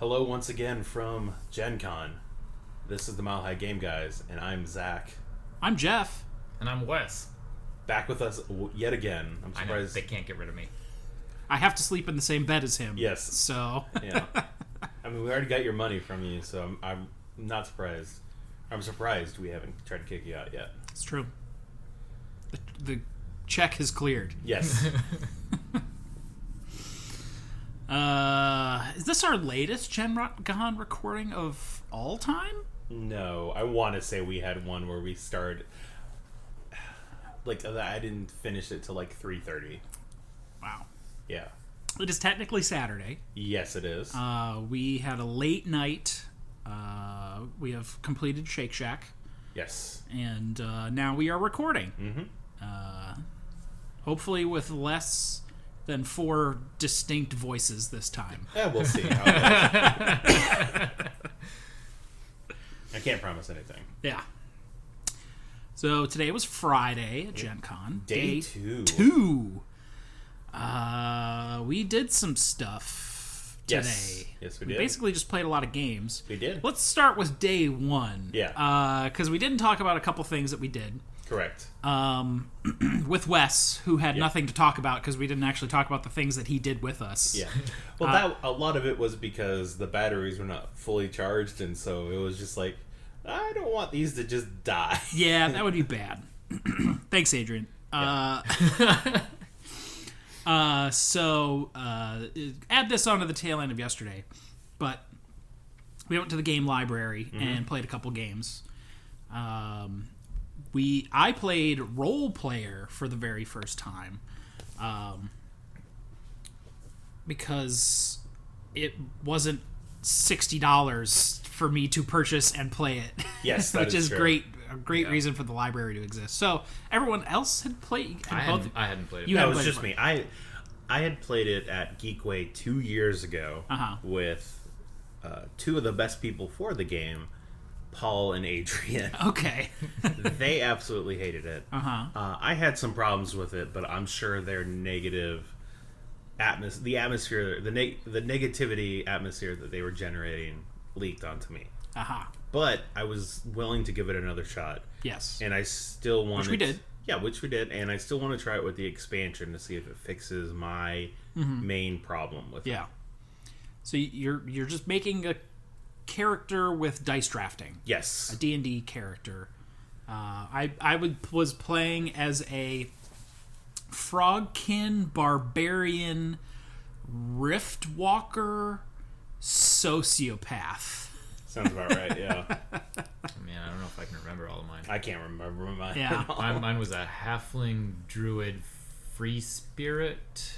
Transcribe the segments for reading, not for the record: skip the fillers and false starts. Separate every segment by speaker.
Speaker 1: Hello once again from Gencon. This is the Mile High Game Guys, and I'm Zach.
Speaker 2: I'm Jeff.
Speaker 3: And I'm Wes.
Speaker 1: Back with us yet again. I'm surprised.
Speaker 3: I know, they can't get rid of me.
Speaker 2: I have to sleep in the same bed as him.
Speaker 1: Yes.
Speaker 2: So.
Speaker 1: Yeah. I mean, we already got your money from you, so I'm not surprised. I'm surprised we haven't tried to kick you out yet.
Speaker 2: It's true. The check has cleared.
Speaker 1: Yes.
Speaker 2: Is this our latest Gencon recording of all time?
Speaker 1: No, I want to say we had one where we started. Like, I didn't finish it till like 3:30.
Speaker 2: Wow.
Speaker 1: Yeah.
Speaker 2: It is technically Saturday.
Speaker 1: Yes, it is.
Speaker 2: We had a late night. We have completed Shake Shack.
Speaker 1: Yes.
Speaker 2: And now we are recording.
Speaker 1: Mm-hmm.
Speaker 2: Hopefully with less than 4 distinct voices this time.
Speaker 1: Yeah, we'll see how it goes. I can't promise anything.
Speaker 2: Yeah. So today was Friday at Gencon.
Speaker 1: Day 2.
Speaker 2: 2. We did some stuff today.
Speaker 1: Yes, we
Speaker 2: We
Speaker 1: did.
Speaker 2: basically just played a lot of games.
Speaker 1: We did.
Speaker 2: Let's start with day 1.
Speaker 1: Yeah.
Speaker 2: Because we didn't talk about a couple things that we did.
Speaker 1: Correct.
Speaker 2: With Wes, who had nothing to talk about because we didn't actually talk about the things that he did with us.
Speaker 1: Yeah. Well, a lot of it was because the batteries were not fully charged, and so it was just like, I don't want these to just die.
Speaker 2: Yeah, that would be bad. Thanks, Adrian.
Speaker 1: Yeah.
Speaker 2: So add this onto the tail end of yesterday, but we went to the game library and played a couple games. I played Role Player for the very first time, because it wasn't $60 for me to purchase and play it.
Speaker 1: Yes, that
Speaker 2: which
Speaker 1: is
Speaker 2: is
Speaker 1: true.
Speaker 2: great. A great reason for the library to exist. So everyone else had played.
Speaker 3: I hadn't played it.
Speaker 2: You
Speaker 1: No,
Speaker 2: hadn't
Speaker 1: it was
Speaker 2: played
Speaker 1: just
Speaker 2: it.
Speaker 1: me. I had played it at Geekway 2 years ago with 2 of the best people for the game, Paul and Adrian.
Speaker 2: Okay.
Speaker 1: They absolutely hated it. I had some problems with it, but I'm sure their negative the atmosphere, the negativity atmosphere that they were generating leaked onto me. But I was willing to give it another shot.
Speaker 2: Yes.
Speaker 1: And I still wanted...
Speaker 2: Which we did.
Speaker 1: Yeah, which we did. And I still want to try it with the expansion to see if it fixes my main problem with it.
Speaker 2: Yeah. So you're just making a character with dice drafting.
Speaker 1: Yes.
Speaker 2: A D&D character. I was playing as a Frogkin barbarian Riftwalker sociopath.
Speaker 1: Sounds about right, yeah.
Speaker 3: Man, I don't know if I can remember all of mine.
Speaker 1: I can't remember mine.
Speaker 2: Yeah.
Speaker 3: Mine was a halfling druid free spirit.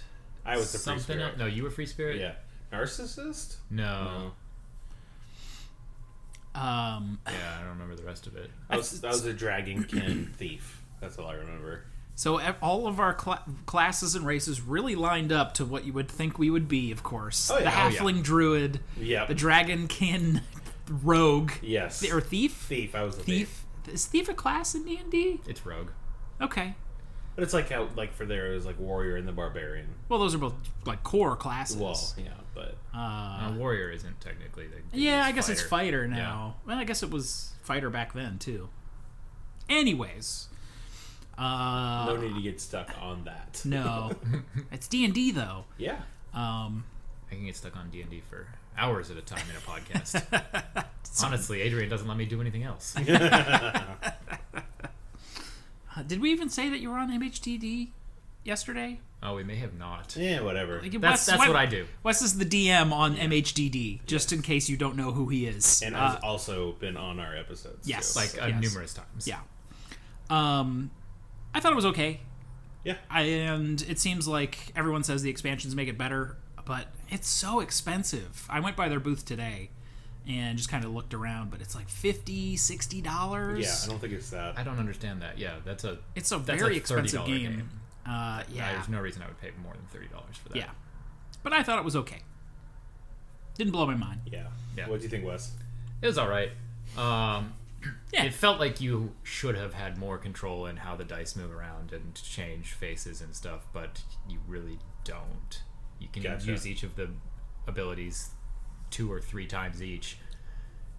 Speaker 1: I was the free spirit.
Speaker 3: No, you were free spirit?
Speaker 1: Yeah. Narcissist?
Speaker 3: No.
Speaker 2: No.
Speaker 3: Yeah, I don't remember the rest of it.
Speaker 1: I was a dragonkin thief. That's all I remember.
Speaker 2: So all of our classes and races really lined up to what you would think we would be, of course.
Speaker 1: Oh, yeah.
Speaker 2: The halfling druid.
Speaker 1: Yeah.
Speaker 2: The dragonkin rogue.
Speaker 1: Yes.
Speaker 2: Or thief?
Speaker 1: Thief. I was a thief.
Speaker 2: Is thief a class in D&D?
Speaker 3: It's rogue.
Speaker 2: Okay.
Speaker 1: But it's like how, like, for there is like warrior and the barbarian.
Speaker 2: Well, those are both like core classes.
Speaker 1: Well, yeah, but
Speaker 3: Warrior isn't technically the
Speaker 2: yeah, I
Speaker 3: it's
Speaker 2: guess it's fighter now.
Speaker 3: Yeah.
Speaker 2: Well, I guess it was fighter back then too. Anyways,
Speaker 1: no need to get stuck on that.
Speaker 2: no, it's D&D though.
Speaker 1: Yeah.
Speaker 3: I can get stuck on D&D for hours at a time in a podcast. Honestly, Adrian doesn't let me do anything else.
Speaker 2: Did we even say that you were on MHGG yesterday?
Speaker 3: Oh, we may have not.
Speaker 1: Yeah, whatever.
Speaker 2: Like,
Speaker 3: That's what I do.
Speaker 2: Wes is the DM on MHGG, just in case you don't know who he is.
Speaker 1: And has also been on our episodes.
Speaker 2: Yes.
Speaker 1: too.
Speaker 3: Like numerous times.
Speaker 2: Yeah. I thought it was okay.
Speaker 1: Yeah.
Speaker 2: And it seems like everyone says the expansions make it better, but it's so expensive. I went by their booth today and just kind of looked around, but it's like $50, $60.
Speaker 1: Yeah, I don't think it's that.
Speaker 3: I don't understand that. Yeah, that's a
Speaker 2: very expensive
Speaker 3: $30
Speaker 2: game. Yeah.
Speaker 3: There's no reason I would pay more than $30 for that.
Speaker 2: Yeah. But I thought it was okay. Didn't blow my mind.
Speaker 1: Yeah.
Speaker 3: Yeah.
Speaker 1: What do you think, Wes?
Speaker 3: It was all right.
Speaker 2: Yeah.
Speaker 3: It felt like you should have had more control in how the dice move around and change faces and stuff, but you really don't. You can
Speaker 1: Gotcha.
Speaker 3: use each of the abilities 2 or 3 times each.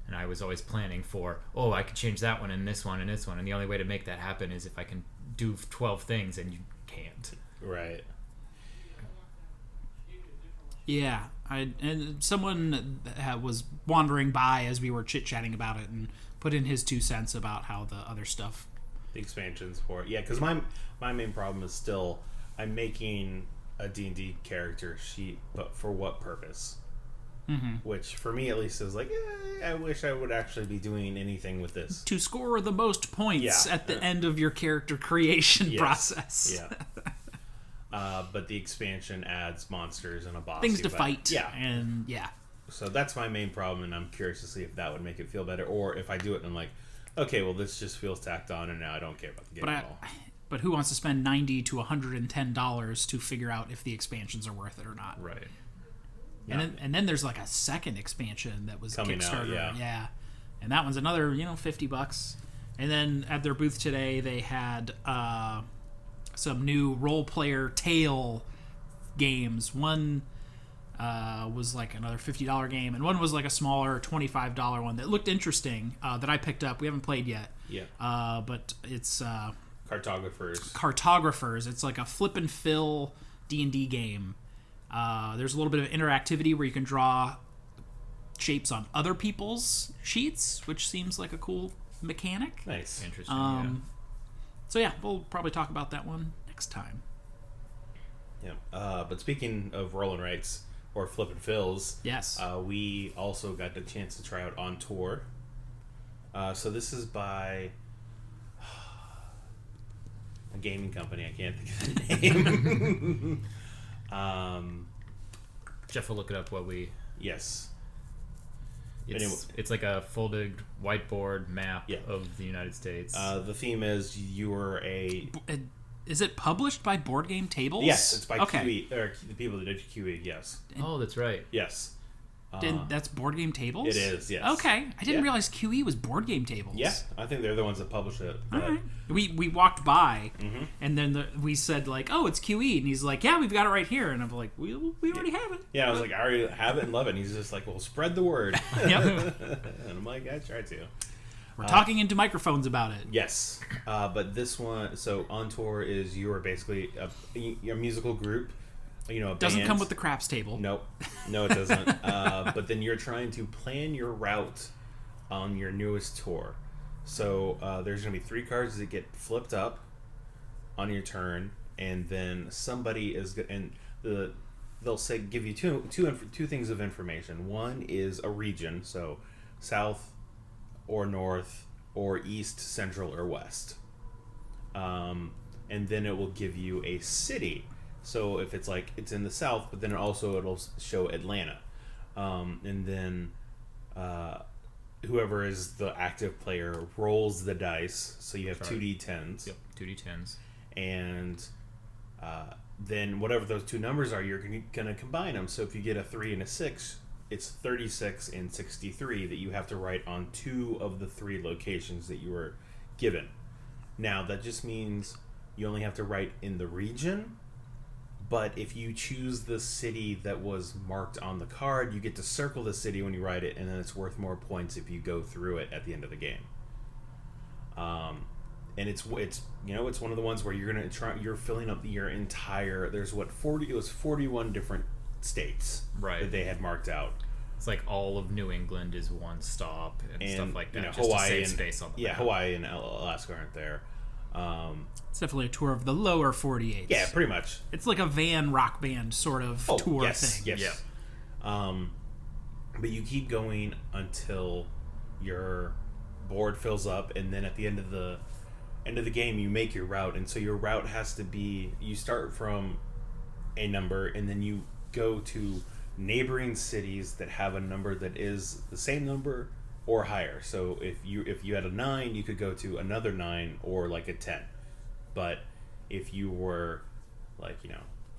Speaker 3: And I was always planning for, I could change that one and this one and this one. And the only way to make that happen is if I can do 12 things, and you can't.
Speaker 1: Right.
Speaker 2: Yeah. And someone was wandering by as we were chit-chatting about it and put in his 2 cents about how the other stuff...
Speaker 1: The expansions for it. Yeah, because my main problem is still, I'm making a D&D character sheet, but for what purpose? Mm-hmm. Which, for me at least, is like, I wish I would actually be doing anything with this.
Speaker 2: To score the most points at the end of your character creation process.
Speaker 1: Yeah. But the expansion adds monsters and a boss.
Speaker 2: Things to fight.
Speaker 1: Yeah.
Speaker 2: And,
Speaker 1: So that's my main problem, and I'm curious to see if that would make it feel better, or if I do it and I'm like, okay, well, this just feels tacked on, and now I don't care about the game at all.
Speaker 2: But who wants to spend $90 to $110 to figure out if the expansions are worth it or not?
Speaker 3: Right.
Speaker 2: And then there's like a second expansion that was
Speaker 1: coming
Speaker 2: Kickstarter.
Speaker 1: out, yeah.
Speaker 2: And that one's another, $50. And then at their booth today, they had some new role-player tale games. One was like another $50 game, and one was like a smaller $25 one that looked interesting that I picked up. We haven't played yet.
Speaker 1: Yeah.
Speaker 2: But it's...
Speaker 1: Cartographers.
Speaker 2: It's like a flip and fill D&D game. There's a little bit of interactivity where you can draw shapes on other people's sheets, which seems like a cool mechanic.
Speaker 1: Nice.
Speaker 3: Interesting,
Speaker 2: So yeah, we'll probably talk about that one next time.
Speaker 1: Yeah. But speaking of roll and writes or flip and fills,
Speaker 2: yes,
Speaker 1: we also got the chance to try out On Tour. So this is by a gaming company. I can't think of the name.
Speaker 3: Jeff will look it up while we...
Speaker 1: Yes.
Speaker 3: It's like a folded whiteboard map of the United States.
Speaker 1: The theme is you're a...
Speaker 2: Is it published by Board Game Tables?
Speaker 1: Yes, it's by QE, or the people that did QE, yes.
Speaker 3: Oh, that's right.
Speaker 1: Yes.
Speaker 2: That's Board Game Tables?
Speaker 1: It is, yes.
Speaker 2: Okay. I didn't realize QE was Board Game Tables.
Speaker 1: Yeah, I think they're the ones that published it.
Speaker 2: All right. We walked by, and then we said, like, oh, it's QE. And he's like, yeah, we've got it right here. And I'm like, we already have it.
Speaker 1: Yeah, I was like, I already have it and love it. And he's just like, well, spread the word.
Speaker 2: Yep.
Speaker 1: And I'm like, I try to.
Speaker 2: We're talking into microphones about it.
Speaker 1: Yes. But this one, so On Tour is you're basically a musical group. A
Speaker 2: doesn't
Speaker 1: band.
Speaker 2: Come with the craps table.
Speaker 1: Nope. No, it doesn't. But then you're trying to plan your route on your newest tour. So there's going to be 3 cards that get flipped up on your turn, and then somebody is going to... They'll say give you two things of information. One is a region, so south or north or east, central, or west. And then it will give you a city. So if it's like it's in the south, but then it'll show Atlanta, and then whoever is the active player rolls the dice. So you have 2d10s.
Speaker 3: Yep, 2d10s,
Speaker 1: and then whatever those 2 numbers are, you're gonna combine them. So if you get a 3 and a 6, it's 36 and 63 that you have to write on 2 of the 3 locations that you were given. Now that just means you only have to write in the region. But if you choose the city that was marked on the card, you get to circle the city when you write it, and then it's worth more points if you go through it at the end of the game. And it's one of the ones where you're filling up your entire. There's 41 different states that they had marked out.
Speaker 3: It's like all of New England is one stop and stuff like that. Just
Speaker 1: Hawaii
Speaker 3: to save
Speaker 1: and
Speaker 3: space on the map.
Speaker 1: Hawaii and Alaska aren't there.
Speaker 2: It's definitely a tour of the lower 48s.
Speaker 1: Yeah, pretty much.
Speaker 2: It's like a van rock band sort of tour thing.
Speaker 1: Yes. Yeah. But you keep going until your board fills up, and then at the end of the game, you make your route. And so your route has to be, you start from a number, and then you go to neighboring cities that have a number that is the same number or higher. So if you had a 9, you could go to another 9 or like a 10. But if you were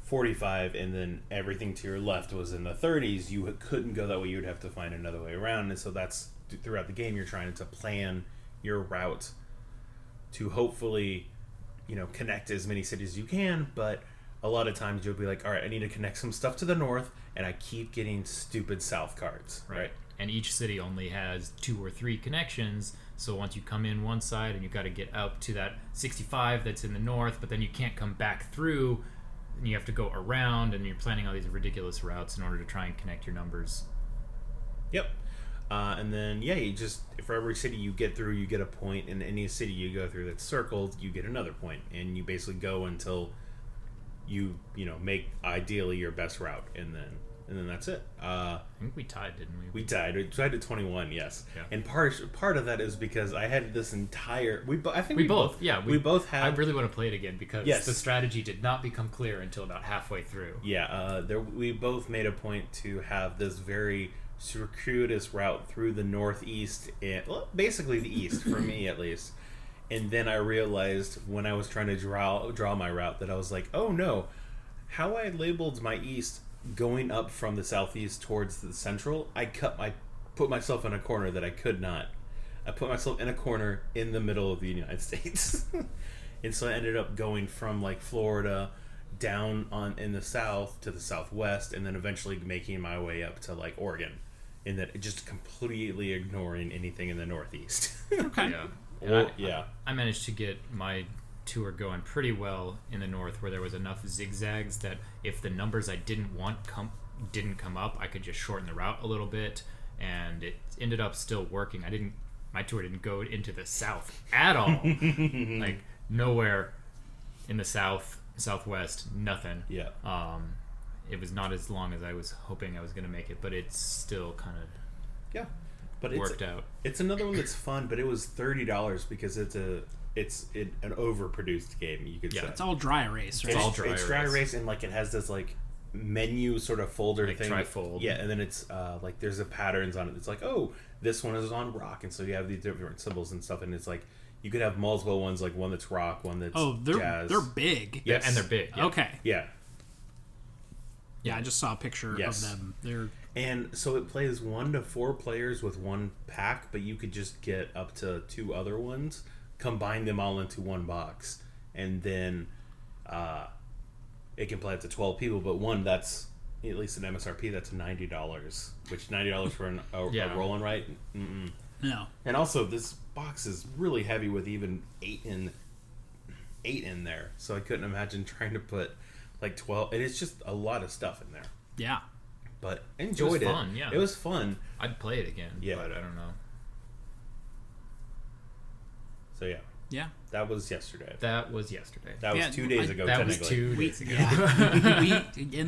Speaker 1: 45 and then everything to your left was in the 30s, you couldn't go that way. You would have to find another way around. And so that's throughout the game, you're trying to plan your route to hopefully connect as many cities as you can. But a lot of times you'll be like, all right, I need to connect some stuff to the north, and I keep getting stupid south cards, right?
Speaker 3: And each city only has 2 or 3 connections, so once you come in one side and you've got to get up to that 65 that's in the north, but then you can't come back through, and you have to go around, and you're planning all these ridiculous routes in order to try and connect your numbers.
Speaker 1: Yep. And then, you just, for every city you get through, you get a point, and any city you go through that's circled, you get another point, and you basically go until you make ideally your best route, and then that's it.
Speaker 3: I think we tied, didn't we?
Speaker 1: We tied at 21, yes.
Speaker 3: Yeah.
Speaker 1: And part of that is because I had this entire... We both had...
Speaker 3: I really want to play it again because the strategy did not become clear until about halfway through.
Speaker 1: Yeah, we both made a point to have this very circuitous route through the northeast, and basically the east, for me at least. And then I realized when I was trying to draw my route that I was like, oh no, how I labeled my east going up from the southeast towards the central, I put myself in a corner that I could not. I put myself in a corner in the middle of the United States. And so I ended up going from like Florida down in the south to the southwest, and then eventually making my way up to like Oregon, and that just completely ignoring anything in the northeast.
Speaker 2: Okay.
Speaker 3: Yeah. I managed to get my tour going pretty well in the north, where there was enough zigzags that if the numbers I didn't want didn't come up, I could just shorten the route a little bit, and it ended up still working. My tour didn't go into the south at all. Like nowhere in the southwest, nothing.
Speaker 1: Yeah.
Speaker 3: It was not as long as I was hoping I was going to make it, but it's still kind of worked out.
Speaker 1: It's another one that's fun, but it was $30 because it's an overproduced game, you could say.
Speaker 2: It's all dry erase, right?
Speaker 1: It's dry erase, and like it has this like menu sort of folder
Speaker 3: like
Speaker 1: thing.
Speaker 3: Trifold.
Speaker 1: Yeah, and then it's like there's patterns on it. It's like, oh, this one is on rock, and so you have these different symbols and stuff, and it's like you could have multiple ones, like one that's rock, one that's jazz.
Speaker 2: They're big.
Speaker 3: Yeah, and they're big. Yeah.
Speaker 2: Okay.
Speaker 1: Yeah.
Speaker 2: Yeah, I just saw a picture of them.
Speaker 1: And so it plays 1 to 4 players with one pack, but you could just get up to 2 other ones, combine them all into one box, and then it can play up to 12 people. But one that's at least an MSRP that's $90, which $90 for a roll and write. Mm-mm.
Speaker 2: No.
Speaker 1: And also this box is really heavy with even 8 in there, so I couldn't imagine trying to put like 12. And it's just a lot of stuff in there.
Speaker 2: Yeah.
Speaker 1: But enjoyed it.
Speaker 3: Was fun, yeah.
Speaker 1: It was fun.
Speaker 3: I'd play it again, but I don't know.
Speaker 1: So yeah.
Speaker 2: Yeah.
Speaker 1: That was yesterday.
Speaker 3: That was yesterday.
Speaker 1: That was 2 days ago,
Speaker 3: that
Speaker 1: technically.
Speaker 3: was 2 days ago.
Speaker 2: Yeah.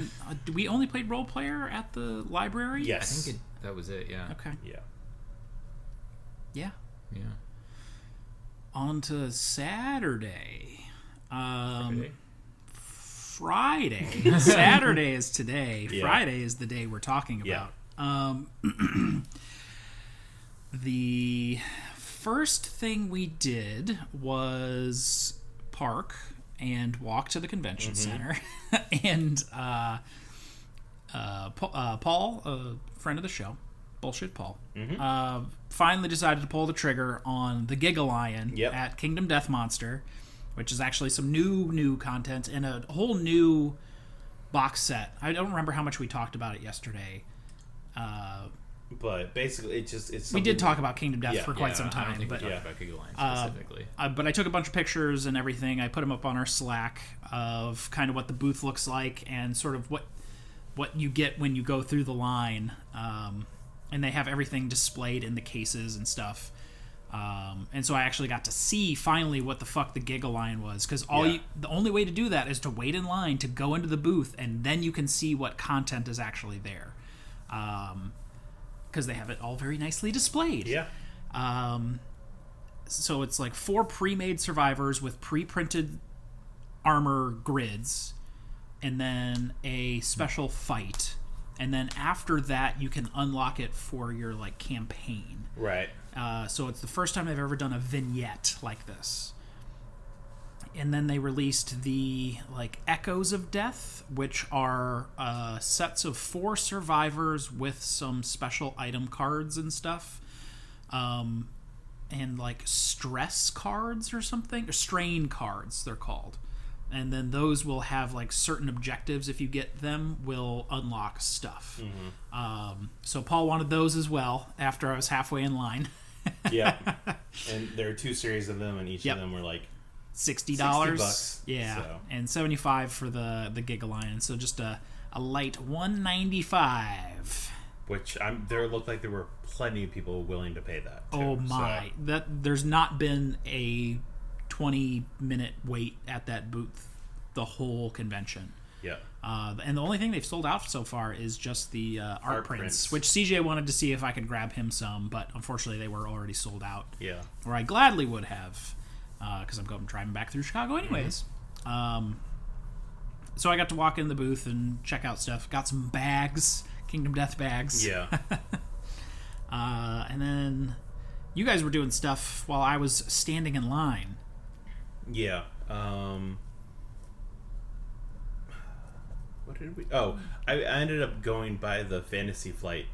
Speaker 2: We only played Role Player at the library?
Speaker 1: Yes.
Speaker 3: I think that was it, yeah.
Speaker 2: Okay.
Speaker 1: Yeah.
Speaker 2: Yeah.
Speaker 3: Yeah.
Speaker 2: On to Saturday. Friday. Saturday is today.
Speaker 1: Yeah.
Speaker 2: Friday is the day we're talking about.
Speaker 1: Yeah.
Speaker 2: The first thing we did was park and walk to the convention center. And Paul, a friend of the show, Bullshit Paul, finally decided to pull the trigger on the Gigalion at Kingdom Death Monster, which is actually some new content and a whole new box set. I don't remember how much we talked about it yesterday.
Speaker 1: But basically, it's
Speaker 2: we did talk about Kingdom Death for quite some time.
Speaker 3: I don't think we talked about Gigalion specifically.
Speaker 2: But I took a bunch of pictures and everything. I put them up on our Slack of kind of what the booth looks like and sort of what you get when you go through the line. And they have everything displayed in the cases and stuff. And so I actually got to see finally what the fuck the Gigalion was, because the only way to do that is to wait in line to go into the booth, and then you can see what content is actually there, because they have it all very nicely displayed.
Speaker 1: Yeah.
Speaker 2: So it's like 4 pre-made survivors with pre-printed armor grids, and then a special fight, and then after that you can unlock it for your like campaign.
Speaker 1: Right.
Speaker 2: So it's the first time they've ever done a vignette like this. And then they released the like Echoes of Death, which are sets of 4 survivors with some special item cards and stuff, and like stress cards or something, or strain cards they're called. and then those will have like certain objectives. If you get them, will unlock stuff. So Paul wanted those as well after I was halfway in line.
Speaker 1: Yeah, and there are 2 series of them, and each of them were like
Speaker 2: $60. Yeah,
Speaker 1: so.
Speaker 2: And $75 for the Giga Lion. So just a light $195.
Speaker 1: Which there looked like there were plenty of people willing to pay that. Too,
Speaker 2: oh my!
Speaker 1: So.
Speaker 2: There's not been a 20-minute wait at that booth the whole convention.
Speaker 1: Yeah.
Speaker 2: And the only thing they've sold out so far is just the art prints, which CJ wanted to see if I could grab him some, but unfortunately they were already sold out.
Speaker 1: Yeah.
Speaker 2: Or I gladly would have, because I'm going driving back through Chicago anyways. So I got to walk in the booth and check out stuff. Got some bags. Kingdom Death bags.
Speaker 1: Yeah.
Speaker 2: And then you guys were doing stuff while I was standing in line.
Speaker 1: Yeah. What did we... Oh, I ended up going by the Fantasy Flight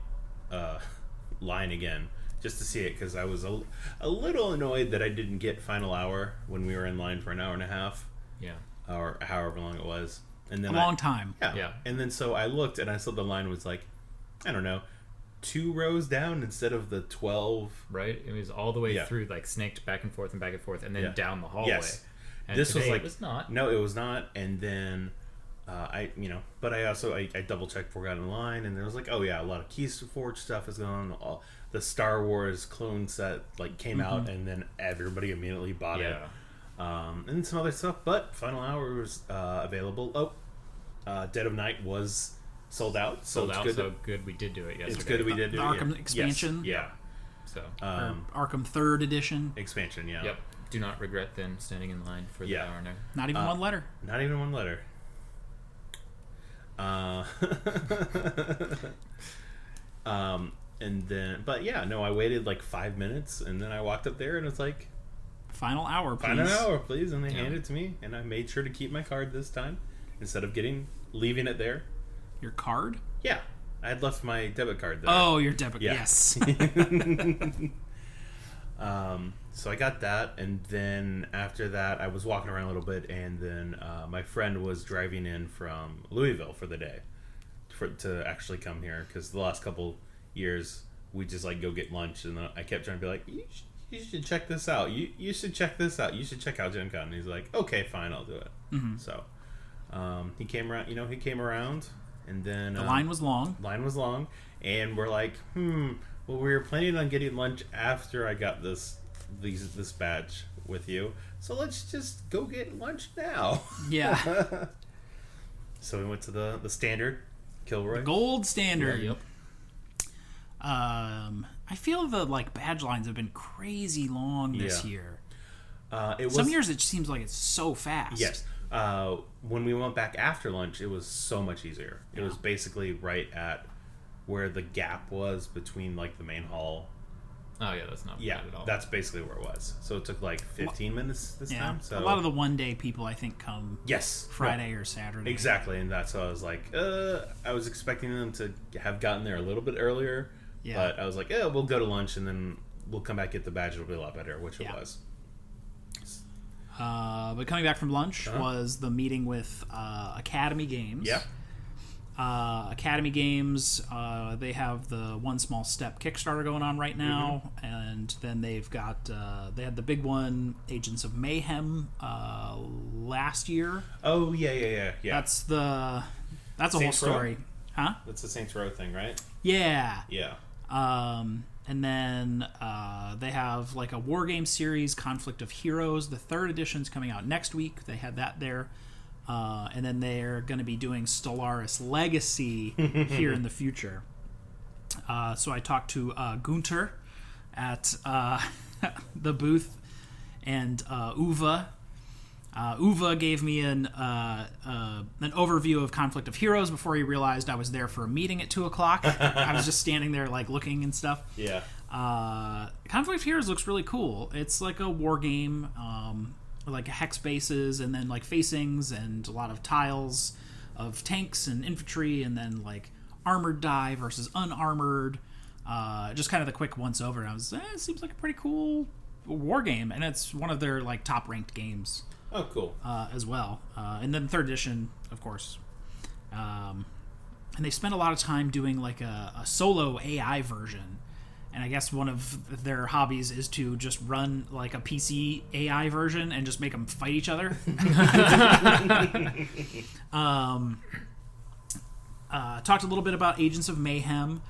Speaker 1: line again just to see it, because I was a little annoyed that I didn't get Final Hour when we were in line for an hour and a half.
Speaker 3: Yeah.
Speaker 1: Or however long it was. And then
Speaker 2: a long time.
Speaker 1: Yeah. And then so I looked and I saw the line was like, I don't know, 2 rows down instead of the 12.
Speaker 3: Right? It was all the way through, like snaked back and forth, and then down the hallway.
Speaker 1: Yes.
Speaker 3: And
Speaker 1: this was like,
Speaker 3: it was not.
Speaker 1: No, it was not. And then but I also I double checked before I got in line, and there was like, oh yeah, a lot of Keys to Forge stuff is going on. All the Star Wars clone set like came out, and then everybody immediately bought it. And some other stuff, but Final Hour was available. Dead of Night was sold out.
Speaker 3: So good we did do it yesterday.
Speaker 1: It's good we did do
Speaker 2: the
Speaker 1: it.
Speaker 2: Arkham expansion.
Speaker 1: Yes.
Speaker 3: Yeah. So
Speaker 2: Arkham 3rd edition
Speaker 1: expansion. Yeah.
Speaker 3: Yep. Do not regret then standing in line for the hour now.
Speaker 2: Not even one letter.
Speaker 1: Not even one letter. And then, but yeah, no, I waited like 5 minutes, and then I walked up there, and it's like,
Speaker 2: Final Hour, please.
Speaker 1: Final Hour, please. And they handed it to me, and I made sure to keep my card this time instead of leaving it there.
Speaker 2: Your card?
Speaker 1: Yeah, I had left my debit card there.
Speaker 2: Oh, your debit. Yes.
Speaker 1: So I got that, and then after that, I was walking around a little bit, and then my friend was driving in from Louisville for the day to actually come here, because the last couple years we just like go get lunch, and I kept trying to be like, you should check this out. You should check this out. You should check out Gencon. And he's like, okay, fine, I'll do it. So he came around. He came around, and then
Speaker 2: the line was long.
Speaker 1: And we're like, well, we were planning on getting lunch after I got this badge with you, so let's just go get lunch now.
Speaker 2: Yeah.
Speaker 1: So we went to the standard Kilroy,
Speaker 2: the gold standard.
Speaker 3: Yep.
Speaker 2: I feel the badge lines have been crazy long this year.
Speaker 1: Some
Speaker 2: years it seems like it's so fast.
Speaker 1: Yes. When we went back after lunch, it was so much easier. It was basically right at where the gap was between like the main hall.
Speaker 3: Oh yeah, that's not bad at all.
Speaker 1: That's basically where it was. So it took like 15 minutes this time. So
Speaker 2: a lot of the one-day people I think come Friday or Saturday.
Speaker 1: Exactly, and that's why I was like, I was expecting them to have gotten there a little bit earlier, but I was like, we'll go to lunch and then we'll come back, get the badge. It'll be a lot better, which it was.
Speaker 2: But coming back from lunch was the meeting with Academy Games.
Speaker 1: Yeah.
Speaker 2: Academy Games, they have the One Small Step Kickstarter going on right now, and then they've got they had the big one, Agents of Mayhem, last year.
Speaker 1: Oh yeah.
Speaker 2: That's a whole story, huh?
Speaker 1: That's the Saints Row thing, right?
Speaker 2: Yeah.
Speaker 1: And
Speaker 2: then they have like a war game series, Conflict of Heroes. The 3rd edition's coming out next week. They had that there. And then they're going to be doing Stellaris Legacy here in the future. So I talked to Gunter at the booth, and Uwe. Uwe gave me an overview of Conflict of Heroes before he realized I was there for a meeting at 2:00. I was just standing there like looking and stuff.
Speaker 1: Yeah.
Speaker 2: Conflict of Heroes looks really cool. It's like a war game. Like hex bases, and then like facings, and a lot of tiles of tanks and infantry, and then like armored die versus unarmored. Just kind of the quick once over. And I was, it seems like a pretty cool war game, and it's one of their like top ranked games.
Speaker 1: Oh, cool.
Speaker 2: As well. And then 3rd edition, of course. And they spent a lot of time doing like a solo AI version. And I guess one of their hobbies is to just run like a PC AI version and just make them fight each other. Talked a little bit about Agents of Mayhem.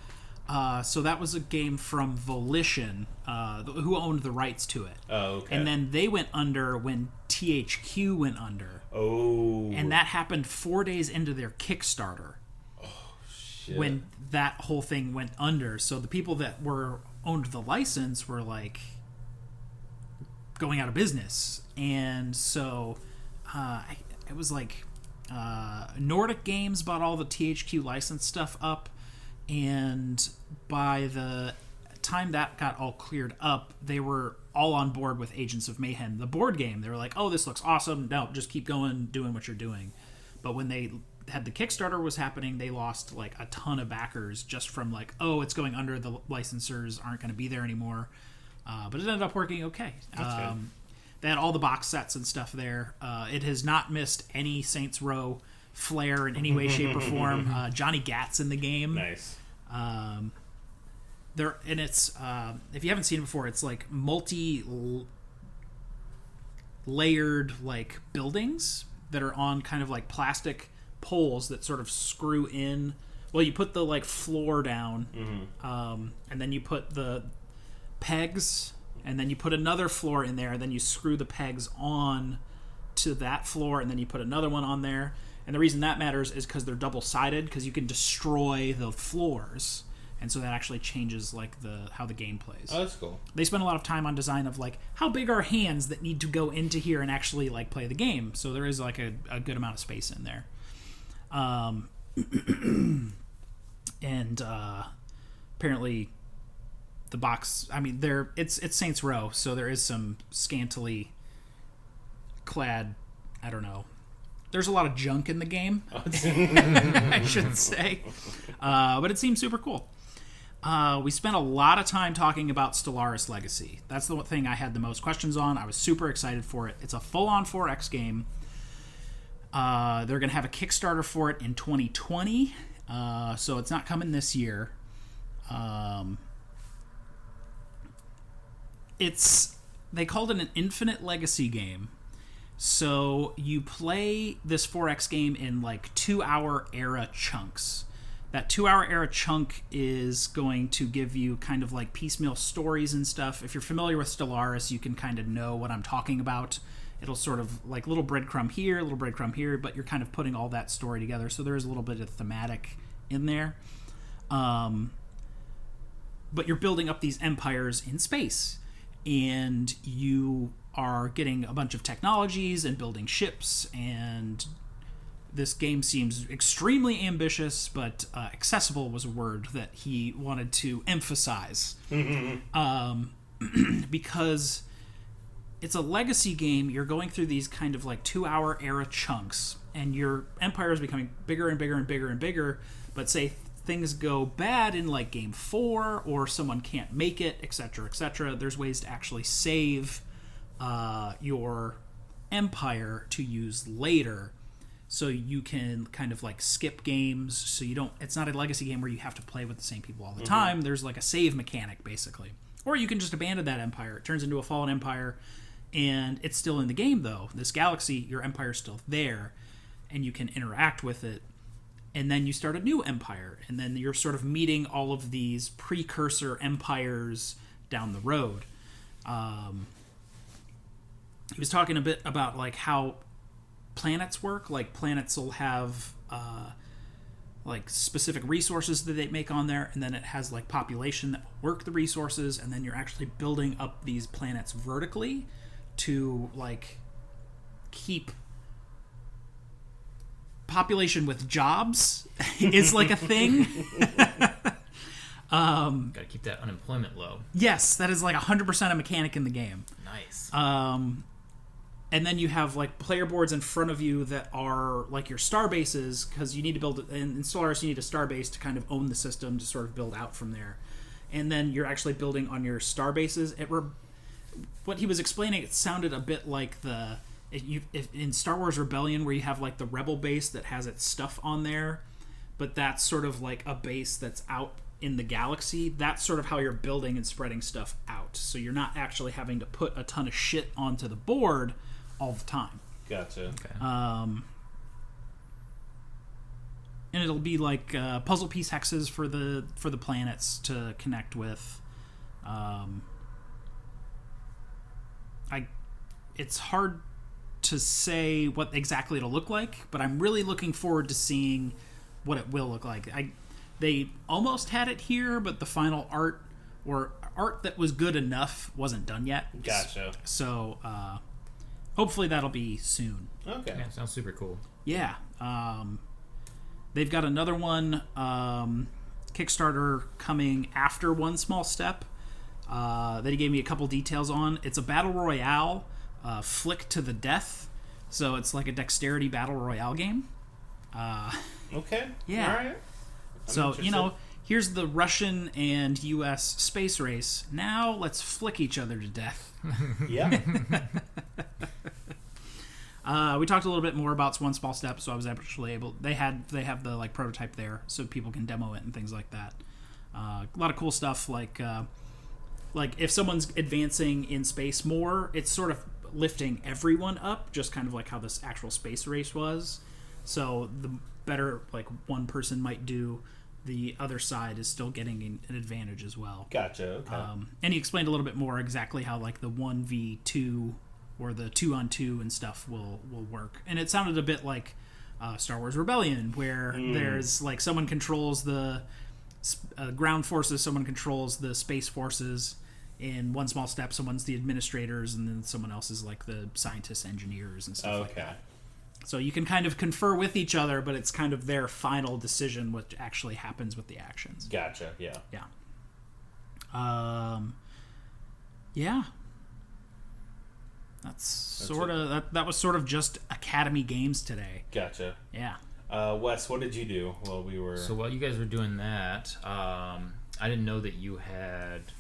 Speaker 2: So that was a game from Volition, who owned the rights to it.
Speaker 1: Oh, okay.
Speaker 2: And then they went under when THQ went under.
Speaker 1: Oh.
Speaker 2: And that happened 4 days into their Kickstarter.
Speaker 1: Shit.
Speaker 2: When that whole thing went under. So the people that owned the license were like going out of business. And so it was like Nordic Games bought all the THQ license stuff up. And by the time that got all cleared up, they were all on board with Agents of Mayhem, the board game. They were like, oh, this looks awesome. No, just keep going, doing what you're doing. But when they had the Kickstarter was happening, they lost like a ton of backers just from like, oh, it's going under, the licensors aren't going to be there anymore. But it ended up working okay. They had all the box sets and stuff there. It has not missed any Saints Row flair in any way, shape, or form. Johnny Gat's in the game.
Speaker 1: Nice.
Speaker 2: There, and it's if you haven't seen it before, it's like multi-layered like buildings that are on kind of like plastic poles that sort of screw in. Well, you put the like floor down, and then you put the pegs, and then you put another floor in there, and then you screw the pegs on to that floor, and then you put another one on there. And the reason that matters is because they're double-sided, because you can destroy the floors, and so that actually changes like how the game plays.
Speaker 1: Oh, that's cool.
Speaker 2: They spend a lot of time on design of like how big are hands that need to go into here and actually like play the game. So there is like a good amount of space in there. And apparently the box, I mean, it's Saints Row, so there is some scantily clad, I don't know. There's a lot of junk in the game, I should say. But it seems super cool. We spent a lot of time talking about Stellaris Legacy. That's the thing I had the most questions on. I was super excited for it. It's a full-on 4X game. They're going to have a Kickstarter for it in 2020, so it's not coming this year. They called it an Infinite Legacy game. So you play this 4X game in like 2-hour era chunks. That 2-hour era chunk is going to give you kind of like piecemeal stories and stuff. If you're familiar with Stellaris, you can kind of know what I'm talking about. It'll sort of like little breadcrumb here, but you're kind of putting all that story together. So there is a little bit of thematic in there. But you're building up these empires in space. And you are getting a bunch of technologies and building ships, and this game seems extremely ambitious, but accessible was a word that he wanted to emphasize. Because it's a legacy game. You're going through these kind of like 2-hour era chunks, and your empire is becoming bigger and bigger and bigger and bigger, but say things go bad in like game 4, or someone can't make it, etc., there's ways to actually save your empire to use later, so you can kind of like skip games, so you don't, it's not a legacy game where you have to play with the same people all the time. There's like a save mechanic basically, or you can just abandon that empire. It turns into a fallen empire, and it's still in the game though. This galaxy, your empire's still there, and you can interact with it. And then you start a new empire, and then you're sort of meeting all of these precursor empires down the road. He was talking a bit about like how planets work. Like planets will have like specific resources that they make on there, and then it has like population that work the resources, and then you're actually building up these planets vertically to like keep population with jobs is like a thing.
Speaker 3: Gotta keep that unemployment low.
Speaker 2: Yes, that is like 100% a mechanic in the game.
Speaker 3: Nice.
Speaker 2: And then you have like player boards in front of you that are like your star bases, because you need to build, in Stellaris you need a star base to kind of own the system, to sort of build out from there. And then you're actually building on your star bases. What he was explaining, it sounded a bit like the if in Star Wars Rebellion, where you have like the Rebel base that has its stuff on there, but that's sort of like a base that's out in the galaxy. That's sort of how you're building and spreading stuff out. So you're not actually having to put a ton of shit onto the board all the time.
Speaker 1: Gotcha.
Speaker 3: Okay.
Speaker 2: And it'll be like puzzle piece hexes for the planets to connect with. It's hard to say what exactly it'll look like, but I'm really looking forward to seeing what it will look like. They almost had it here, but the final art that was good enough wasn't done yet.
Speaker 1: Gotcha.
Speaker 2: So hopefully that'll be soon.
Speaker 1: Okay.
Speaker 3: Yeah, sounds super cool.
Speaker 2: Yeah. They've got another one, Kickstarter, coming after One Small Step, that he gave me a couple details on. It's a battle royale, flick to the death. So it's like a dexterity battle royale game.
Speaker 1: Okay.
Speaker 2: Yeah.
Speaker 1: All right.
Speaker 2: So, here's the Russian and U.S. space race. Now let's flick each other to death.
Speaker 1: Yeah.
Speaker 2: We talked a little bit more about One Small Step, so I was actually able. They have the like prototype there, so people can demo it and things like that. A lot of cool stuff, like if someone's advancing in space more, it's sort of lifting everyone up, just kind of like how this actual space race was. So the better like one person might do, the other side is still getting an advantage as well.
Speaker 1: Gotcha. Okay.
Speaker 2: And he explained a little bit more exactly how like the 1v2 or the 2-on-2 and stuff will work. And it sounded a bit like Star Wars Rebellion, where there's like someone controls the ground forces, someone controls the space forces. In One Small Step, someone's the administrators, and then someone else is like the scientists, engineers, and stuff like that. So you can kind of confer with each other, but it's kind of their final decision what actually happens with the actions.
Speaker 1: Gotcha. Yeah.
Speaker 2: Yeah. Yeah. That's sort of that was sort of just Academy Games today.
Speaker 1: Gotcha.
Speaker 2: Yeah.
Speaker 1: Wes, what did you do while we were?
Speaker 3: So while you guys were doing that, I didn't know that you had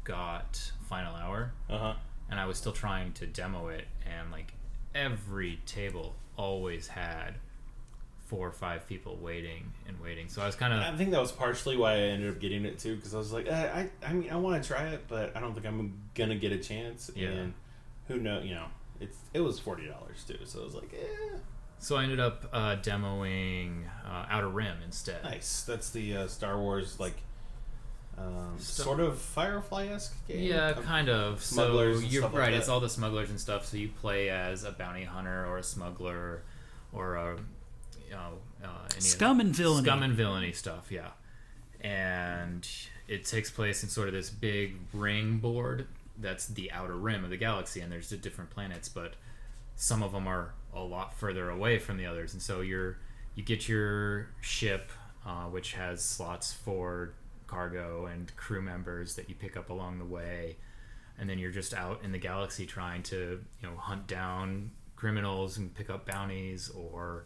Speaker 3: got Final Hour, and I was still trying to demo it, and like every table always had 4 or 5 people waiting. So I was kind of.
Speaker 1: I think that was partially why I ended up getting it too, because I was like, I mean, I want to try it, but I don't think I'm gonna get a chance.
Speaker 3: Yeah.
Speaker 1: And who knows? It was $40 too, so I was like, eh.
Speaker 3: So I ended up demoing Outer Rim instead.
Speaker 1: Nice. That's the Star Wars like. Sort of Firefly-esque game.
Speaker 3: Yeah, kind of.
Speaker 1: Smugglers.
Speaker 3: So you're right. It's all the smugglers and stuff. So you play as a bounty hunter or a smuggler, or a
Speaker 2: scum and
Speaker 3: villainy stuff. Yeah, and it takes place in sort of this big ring board that's the outer rim of the galaxy, and there's the different planets, but some of them are a lot further away from the others, and so you get your ship, which has slots for cargo and crew members that you pick up along the way, and then you're just out in the galaxy trying to hunt down criminals and pick up bounties, or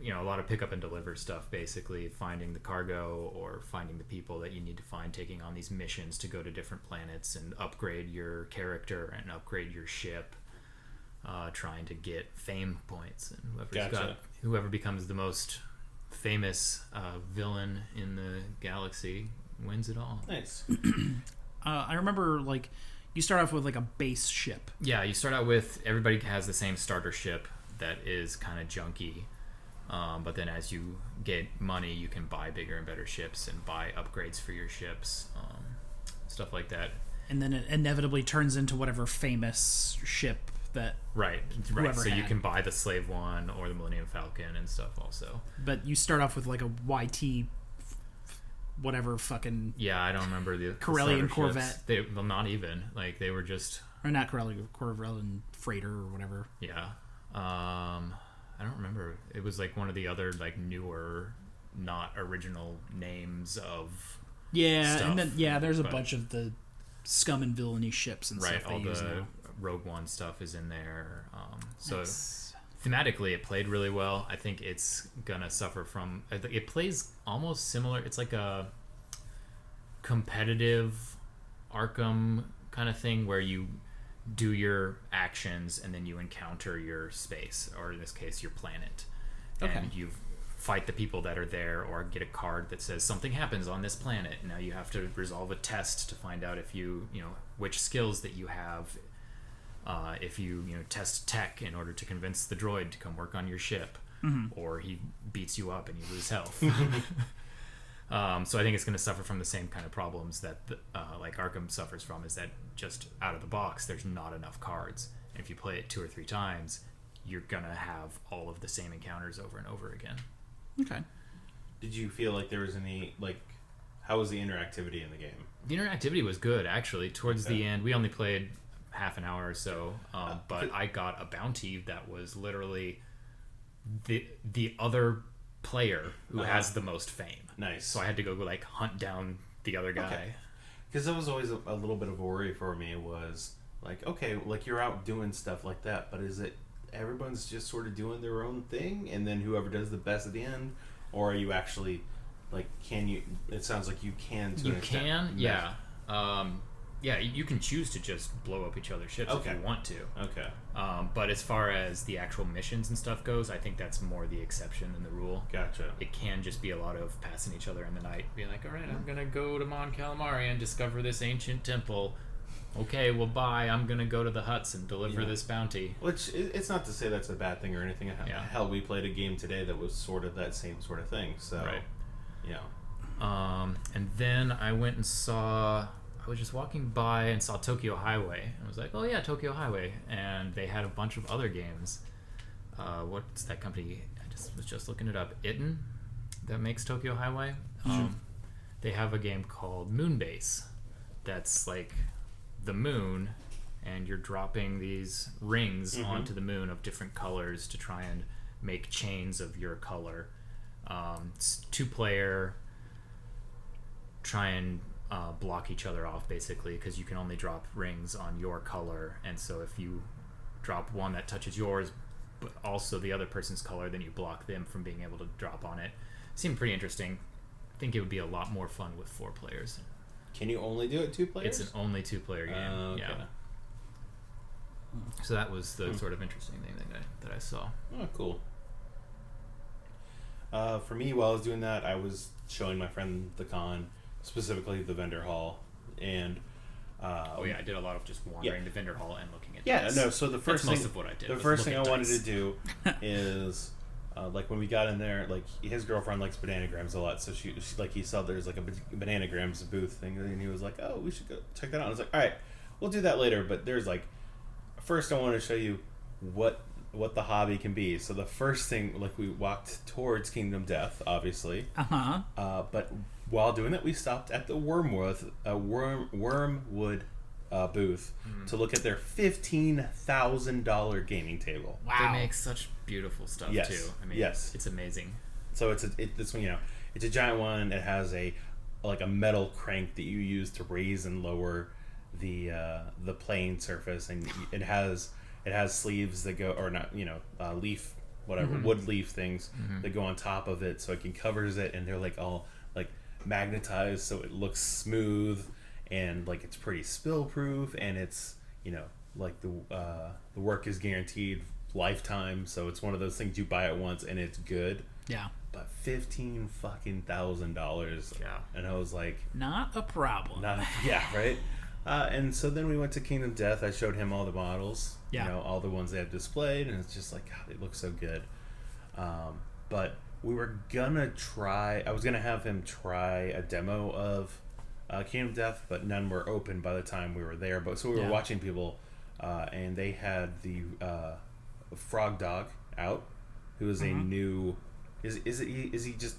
Speaker 3: a lot of pick up and deliver stuff, basically finding the cargo or finding the people that you need to find, taking on these missions to go to different planets and upgrade your character and upgrade your ship, trying to get fame points, and whoever becomes the most famous villain in the galaxy wins it all.
Speaker 1: Nice.
Speaker 2: I remember like you start off with like a base ship.
Speaker 3: Yeah, you start out with, everybody has the same starter ship that is kind of junky, but then as you get money, you can buy bigger and better ships and buy upgrades for your ships, stuff like that.
Speaker 2: And then it inevitably turns into whatever famous ship that
Speaker 3: right. So you can buy the Slave One or the Millennium Falcon and stuff also.
Speaker 2: But you start off with like a YT, whatever fucking.
Speaker 3: Yeah, I don't remember the
Speaker 2: Corellian Corvette.
Speaker 3: Well, not even like they were just.
Speaker 2: Or not Corellian, Corellian freighter or whatever.
Speaker 3: Yeah, I don't remember. It was like one of the other like newer, not original names of.
Speaker 2: Yeah,
Speaker 3: stuff,
Speaker 2: and then there's a bunch of the scum and villainy ships and stuff.
Speaker 3: All the Rogue One stuff is in there. So thematically, it played really well. I think it's gonna suffer from. It plays almost similar. It's like a competitive Arkham kind of thing where you do your actions, and then you encounter your space, or in this case, your planet.
Speaker 2: Okay.
Speaker 3: And you fight the people that are there, or get a card that says something happens on this planet. Now you have to resolve a test to find out if you know, which skills that you have. If you test tech in order to convince the droid to come work on your ship, or he beats you up and you lose health. So I think it's going to suffer from the same kind of problems that like Arkham suffers from, is that just out of the box there's not enough cards, and if you play it 2 or 3 times, you're going to have all of the same encounters over and over again.
Speaker 2: Okay.
Speaker 1: Did you feel like there was any, like, how was the interactivity in the game?
Speaker 3: The interactivity was good, actually. Towards the end, we only played half an hour or so, but I got a bounty that was literally the other player who has the most fame.
Speaker 1: Nice.
Speaker 3: So I had to go like hunt down the other guy.
Speaker 1: Because that was always a little bit of a worry for me, was like, okay, like you're out doing stuff like that, but is it everyone's just sort of doing their own thing, and then whoever does the best at the end, or are you actually like, can you? It sounds like you can. To
Speaker 3: you
Speaker 1: an extent.
Speaker 3: Can, yeah. Yeah, you can choose to just blow up each other's ships if you want to.
Speaker 1: Okay.
Speaker 3: But as far as the actual missions and stuff goes, I think that's more the exception than the rule.
Speaker 1: Gotcha.
Speaker 3: It can just be a lot of passing each other in the night, being like, all right, I'm going to go to Mon Calamari and discover this ancient temple. Okay, well, bye. I'm going to go to the huts and deliver this bounty.
Speaker 1: Which, it's not to say that's a bad thing or anything. Hell, we played a game today that was sort of that same sort of thing. So,
Speaker 3: And then I went and saw... I was just walking by and saw Tokyo Highway, and I was like, oh yeah, Tokyo Highway, and they had a bunch of other games. What's that company? I was just looking it up. Itten, that makes Tokyo Highway. They have a game called Moonbase that's like the moon, and you're dropping these rings onto the moon of different colors to try and make chains of your color. It's 2-player, try and block each other off, basically, because you can only drop rings on your color, and so if you drop one that touches yours but also the other person's color, then you block them from being able to drop on it. Seemed pretty interesting. I think it would be a lot more fun with 4 players.
Speaker 1: Can you only do it 2 players?
Speaker 3: It's an only 2-player game.
Speaker 1: Okay.
Speaker 3: Yeah. So that was the sort of interesting thing that I saw.
Speaker 1: Oh, cool. For me, while I was doing that, I was showing my friend the con, specifically the vendor hall, and
Speaker 3: I did a lot of just wandering the vendor hall and looking at
Speaker 1: so the first thing,
Speaker 3: most of what I did.
Speaker 1: The first thing I wanted to do is like when we got in there, like his girlfriend likes bananagrams a lot, so she like, he saw there's like a bananagrams booth thing, and he was like, oh, we should go check that out. I was like, all right, we'll do that later, but there's like, first I want to show you what the hobby can be. So the first thing, like, we walked towards Kingdom Death, obviously. But while doing that, we stopped at the Wormwood booth to look at their $15,000 gaming table.
Speaker 3: Wow. They make such beautiful stuff too. I mean, it's amazing.
Speaker 1: So it's a giant one. It has a metal crank that you use to raise and lower the plane surface, and it has sleeves that go, or not, leaf, whatever, wood leaf things that go on top of it, so it can covers it, and they're like all like magnetized, so it looks smooth, and like it's pretty spill proof, and it's like the work is guaranteed lifetime, so it's one of those things you buy it once and it's good.
Speaker 2: Yeah.
Speaker 1: But $15,000.
Speaker 3: Yeah.
Speaker 1: And I was like,
Speaker 2: not a problem.
Speaker 1: Right. And so then we went to Kingdom Death. I showed him all the models, all the ones they had displayed, and it's just like, God, they look so good. But we were gonna I was gonna have him try a demo of Kingdom Death, but none were open by the time we were there. But so we were watching people, and they had the Frogdog out, who is a new. Is he just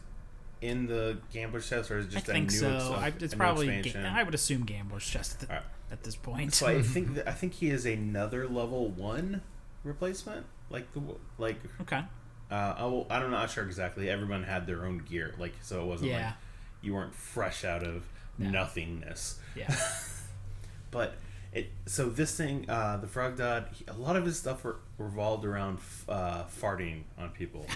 Speaker 1: in the Gambler's Chest, or is it just
Speaker 2: I think so. It's probably
Speaker 1: expansion?
Speaker 2: I would assume Gambler's Chest at this point.
Speaker 1: So I think he is another level 1 replacement.
Speaker 2: Okay.
Speaker 1: I'm not sure exactly. Everyone had their own gear, so it wasn't like you weren't fresh out of nothingness.
Speaker 2: Yeah.
Speaker 1: But so this thing, the Frogdog, a lot of his stuff revolved around farting on people.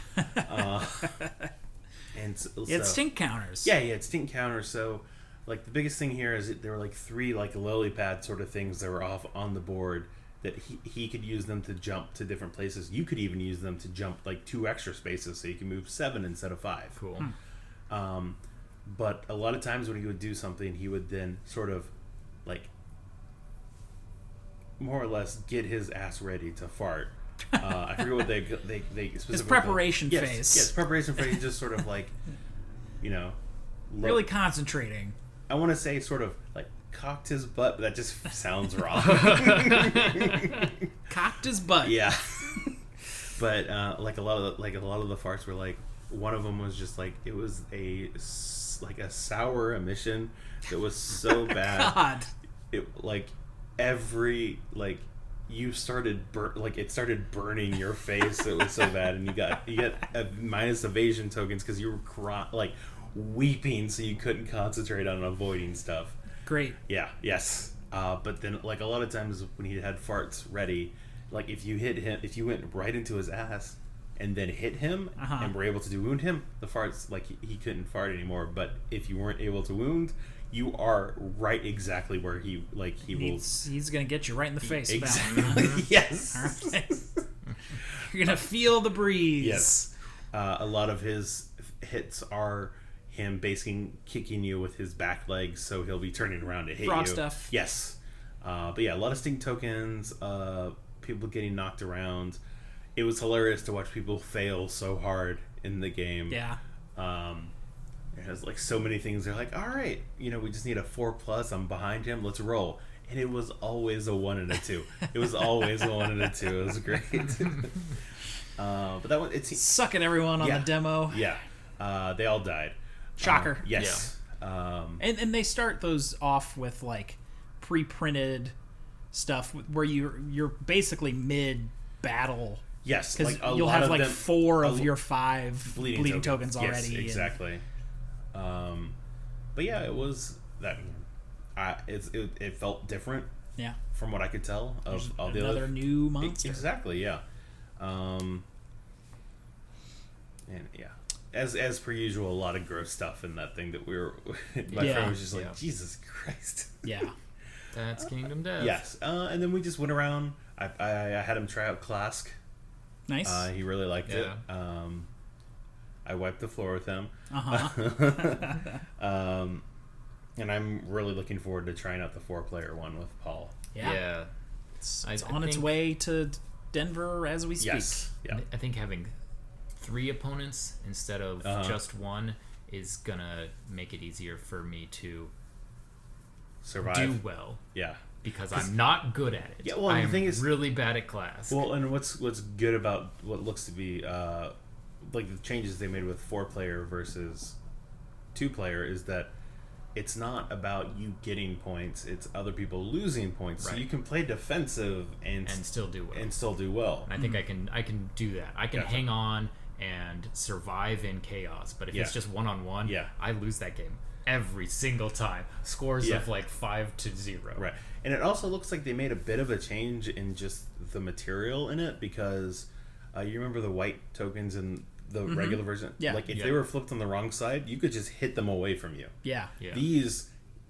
Speaker 1: And so,
Speaker 2: it's stink counters.
Speaker 1: Yeah, it's stink counters. So, like, the biggest thing here is there were like 3 like lily pad sort of things that were off on the board, that he could use them to jump to different places. You could even use them to jump like 2 extra spaces, so you can move 7 instead of 5.
Speaker 3: Cool.
Speaker 1: But a lot of times when he would do something, he would then sort of like more or less get his ass ready to fart. I forget what they specifically
Speaker 2: his preparation phase.
Speaker 1: Yes, preparation phase. Just sort of like,
Speaker 2: really concentrating.
Speaker 1: I want to say sort of like cocked his butt, but that just sounds wrong.
Speaker 2: Cocked his butt.
Speaker 1: Yeah. But like a lot of the farts were like, one of them was just like, it was a sour emission that was so bad.
Speaker 2: God.
Speaker 1: It like every like you started it started burning your face. It was so bad, and you got a minus evasion tokens because you were weeping, so you couldn't concentrate on avoiding stuff.
Speaker 2: Great.
Speaker 1: Yeah. Yes. But then like a lot of times when he had farts ready, like if you hit him, if you went right into his ass and then hit him and were able to wound him, the farts, like he couldn't fart anymore. But if you weren't able to wound, you are right exactly where he's
Speaker 2: gonna get you right in the face.
Speaker 1: Exactly. Yes.
Speaker 2: All right. You're gonna feel the breeze.
Speaker 1: Yes. A lot of his hits are him basically kicking you with his back legs, so he'll be turning around to hit
Speaker 2: Frog
Speaker 1: you.
Speaker 2: stuff.
Speaker 1: Yes. But yeah, a lot of stink tokens, people getting knocked around. It was hilarious to watch people fail so hard in the game.
Speaker 2: Yeah.
Speaker 1: It has like so many things. They're like, all right, we just need a 4+. I'm behind him. Let's roll. And it was always a 1 and a 2. It was always a 1 and a 2. It was great. But that one, it's
Speaker 2: sucking everyone on the demo.
Speaker 1: Yeah. They all died.
Speaker 2: Shocker.
Speaker 1: Yes.
Speaker 2: Yeah. And they start those off with like pre-printed stuff where you're basically mid battle.
Speaker 1: Yes,
Speaker 2: because
Speaker 1: like
Speaker 2: you'll have like 4 of your 5 bleeding tokens already.
Speaker 1: Yes, exactly. But yeah, it was that. It felt different.
Speaker 2: Yeah.
Speaker 1: From what I could tell of all the
Speaker 2: another new monster.
Speaker 1: Exactly. Yeah. And yeah, as per usual, a lot of gross stuff in that thing that we were. My friend was just like, Jesus Christ.
Speaker 2: Yeah.
Speaker 3: That's Kingdom Death.
Speaker 1: Yes. And then we just went around. I had him try out Klask.
Speaker 2: Nice.
Speaker 1: He really liked it. I wiped the floor with him. And I'm really looking forward to trying out the 4-player one with Paul.
Speaker 2: Yeah. It's on its way to Denver as we speak.
Speaker 1: Yes. Yeah.
Speaker 3: I think having 3 opponents instead of just 1 is gonna make it easier for me to
Speaker 1: survive,
Speaker 3: do well.
Speaker 1: Yeah.
Speaker 3: Because I'm not good at it.
Speaker 1: Yeah, well,
Speaker 3: I'm
Speaker 1: the thing is,
Speaker 3: really bad at Klask.
Speaker 1: Well, and what's good about what looks to be like the changes they made with 4-player versus 2-player is that it's not about you getting points; it's other people losing points. Right. So you can play defensive and
Speaker 3: still do well.
Speaker 1: And
Speaker 3: I think I can do that. I can hang on and survive in chaos. But if it's just 1-on-1, I lose that game every single time. Scores of like 5-0.
Speaker 1: Right. And it also looks like they made a bit of a change in just the material in it, because you remember the white tokens in the regular version?
Speaker 2: Yeah.
Speaker 1: Like if they were flipped on the wrong side, you could just hit them away from you.
Speaker 2: Yeah.
Speaker 1: These,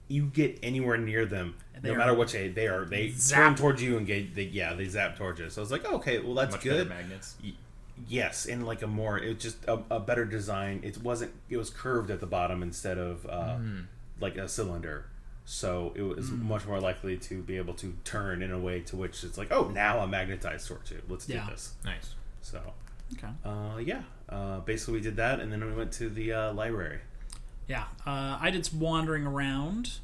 Speaker 1: you get anywhere near them, no matter which way they turn towards you and they zap towards you. So I was like, okay, well that's
Speaker 3: much
Speaker 1: good.
Speaker 3: Better magnets.
Speaker 1: Yes, and like it's just a better design. It was curved at the bottom instead of like a cylinder. So it was much more likely to be able to turn in a way to which it's like, oh, now I'm magnetized towards you. Let's do this.
Speaker 3: Nice.
Speaker 1: So,
Speaker 2: okay.
Speaker 1: Basically we did that, and then we went to the library.
Speaker 2: Yeah. I did some wandering around.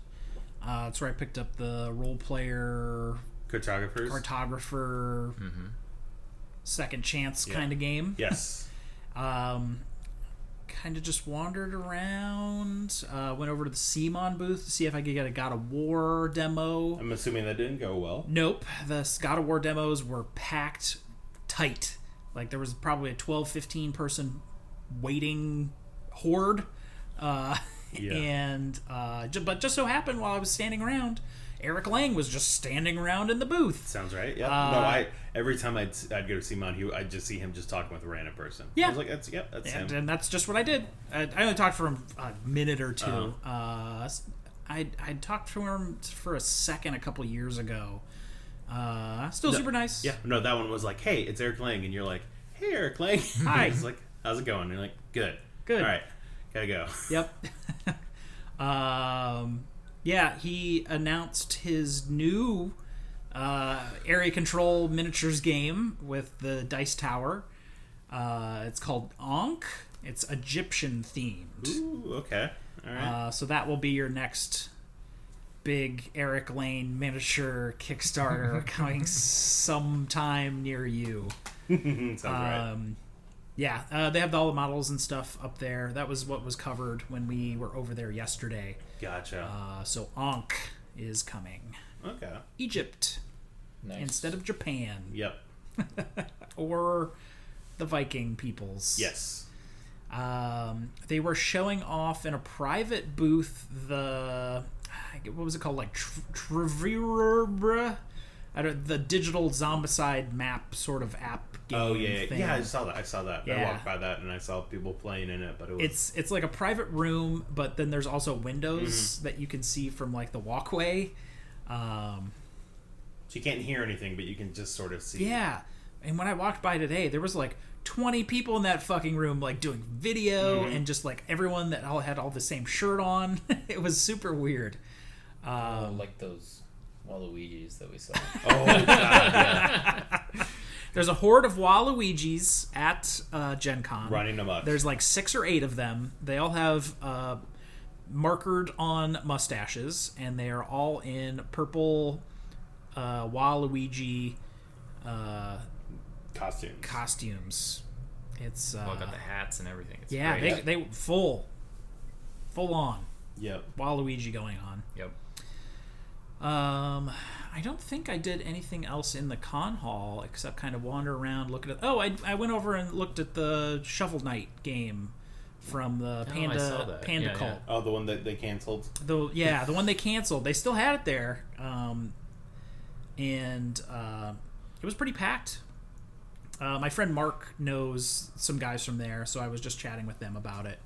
Speaker 2: That's where I picked up the role player cartographer second chance kind of game.
Speaker 1: Yes.
Speaker 2: Kind of just wandered around. Went over to the CMON booth to see if I could get a God of War demo.
Speaker 1: I'm assuming that didn't go well.
Speaker 2: Nope. The God of War demos were packed tight. Like there was probably a 12-15 person waiting horde. And but just so happened while I was standing around, Eric Lang was just standing around in the booth.
Speaker 1: Sounds right. Yeah. Every time I'd go to CMON, I'd just see him just talking with a random person.
Speaker 2: Yeah.
Speaker 1: I was like, that's him.
Speaker 2: And that's just what I did. I only talked for him a minute or two. I talked to him for a second a couple years ago. Still super nice.
Speaker 1: Yeah, no, that one was like, hey, it's Eric Lang, and you're like, hey, Eric Lang.
Speaker 2: Hi.
Speaker 1: He's like, how's it going? And you're like, good.
Speaker 2: Good.
Speaker 1: All right, gotta go.
Speaker 2: Yep. Yeah, he announced his new area control miniatures game with the dice tower. It's called Ankh. It's Egyptian themed.
Speaker 1: Ooh, okay. All right.
Speaker 2: So that will be your next big Eric Lane miniature Kickstarter coming sometime near you.
Speaker 1: Sounds right.
Speaker 2: Yeah, they have all the models and stuff up there. That was what was covered when we were over there yesterday.
Speaker 1: Gotcha.
Speaker 2: So Ankh is coming.
Speaker 1: Okay.
Speaker 2: Egypt.
Speaker 3: Nice.
Speaker 2: Instead of Japan.
Speaker 1: Yep.
Speaker 2: Or the Viking peoples.
Speaker 1: Yes.
Speaker 2: They were showing off in a private booth the... What was it called? Like the digital zombicide map sort of app game thing.
Speaker 1: Yeah, I saw that.
Speaker 2: Yeah.
Speaker 1: I walked by that and I saw people playing in it, but it was...
Speaker 2: It's like a private room, but then there's also windows that you can see from like the walkway. So
Speaker 1: you can't hear anything, but you can just sort of see.
Speaker 2: Yeah. And when I walked by today, there was like 20 people in that fucking room like doing video and just like everyone that all had all the same shirt on. It was super weird.
Speaker 4: Like those Waluigis that we saw.
Speaker 1: Oh, God, yeah.
Speaker 2: There's a horde of Waluigis at Gencon.
Speaker 1: Running amok.
Speaker 2: There's like 6 or 8 of them. They all have markered on mustaches, and they are all in purple Waluigi costumes. It's
Speaker 3: got the hats and everything. It's
Speaker 2: yeah,
Speaker 3: great.
Speaker 2: they full on.
Speaker 1: Yep.
Speaker 2: Waluigi going on.
Speaker 3: Yep.
Speaker 2: I don't think I did anything else in the con hall except kind of wander around, look at it. Oh, I went over and looked at the Shovel Knight game from the
Speaker 3: I saw that.
Speaker 2: Panda
Speaker 3: Yeah,
Speaker 2: Cult.
Speaker 3: yeah.
Speaker 1: Oh, the one that they canceled?
Speaker 2: The one they canceled. They still had it there, and it was pretty packed. My friend Mark knows some guys from there, so I was just chatting with them about it.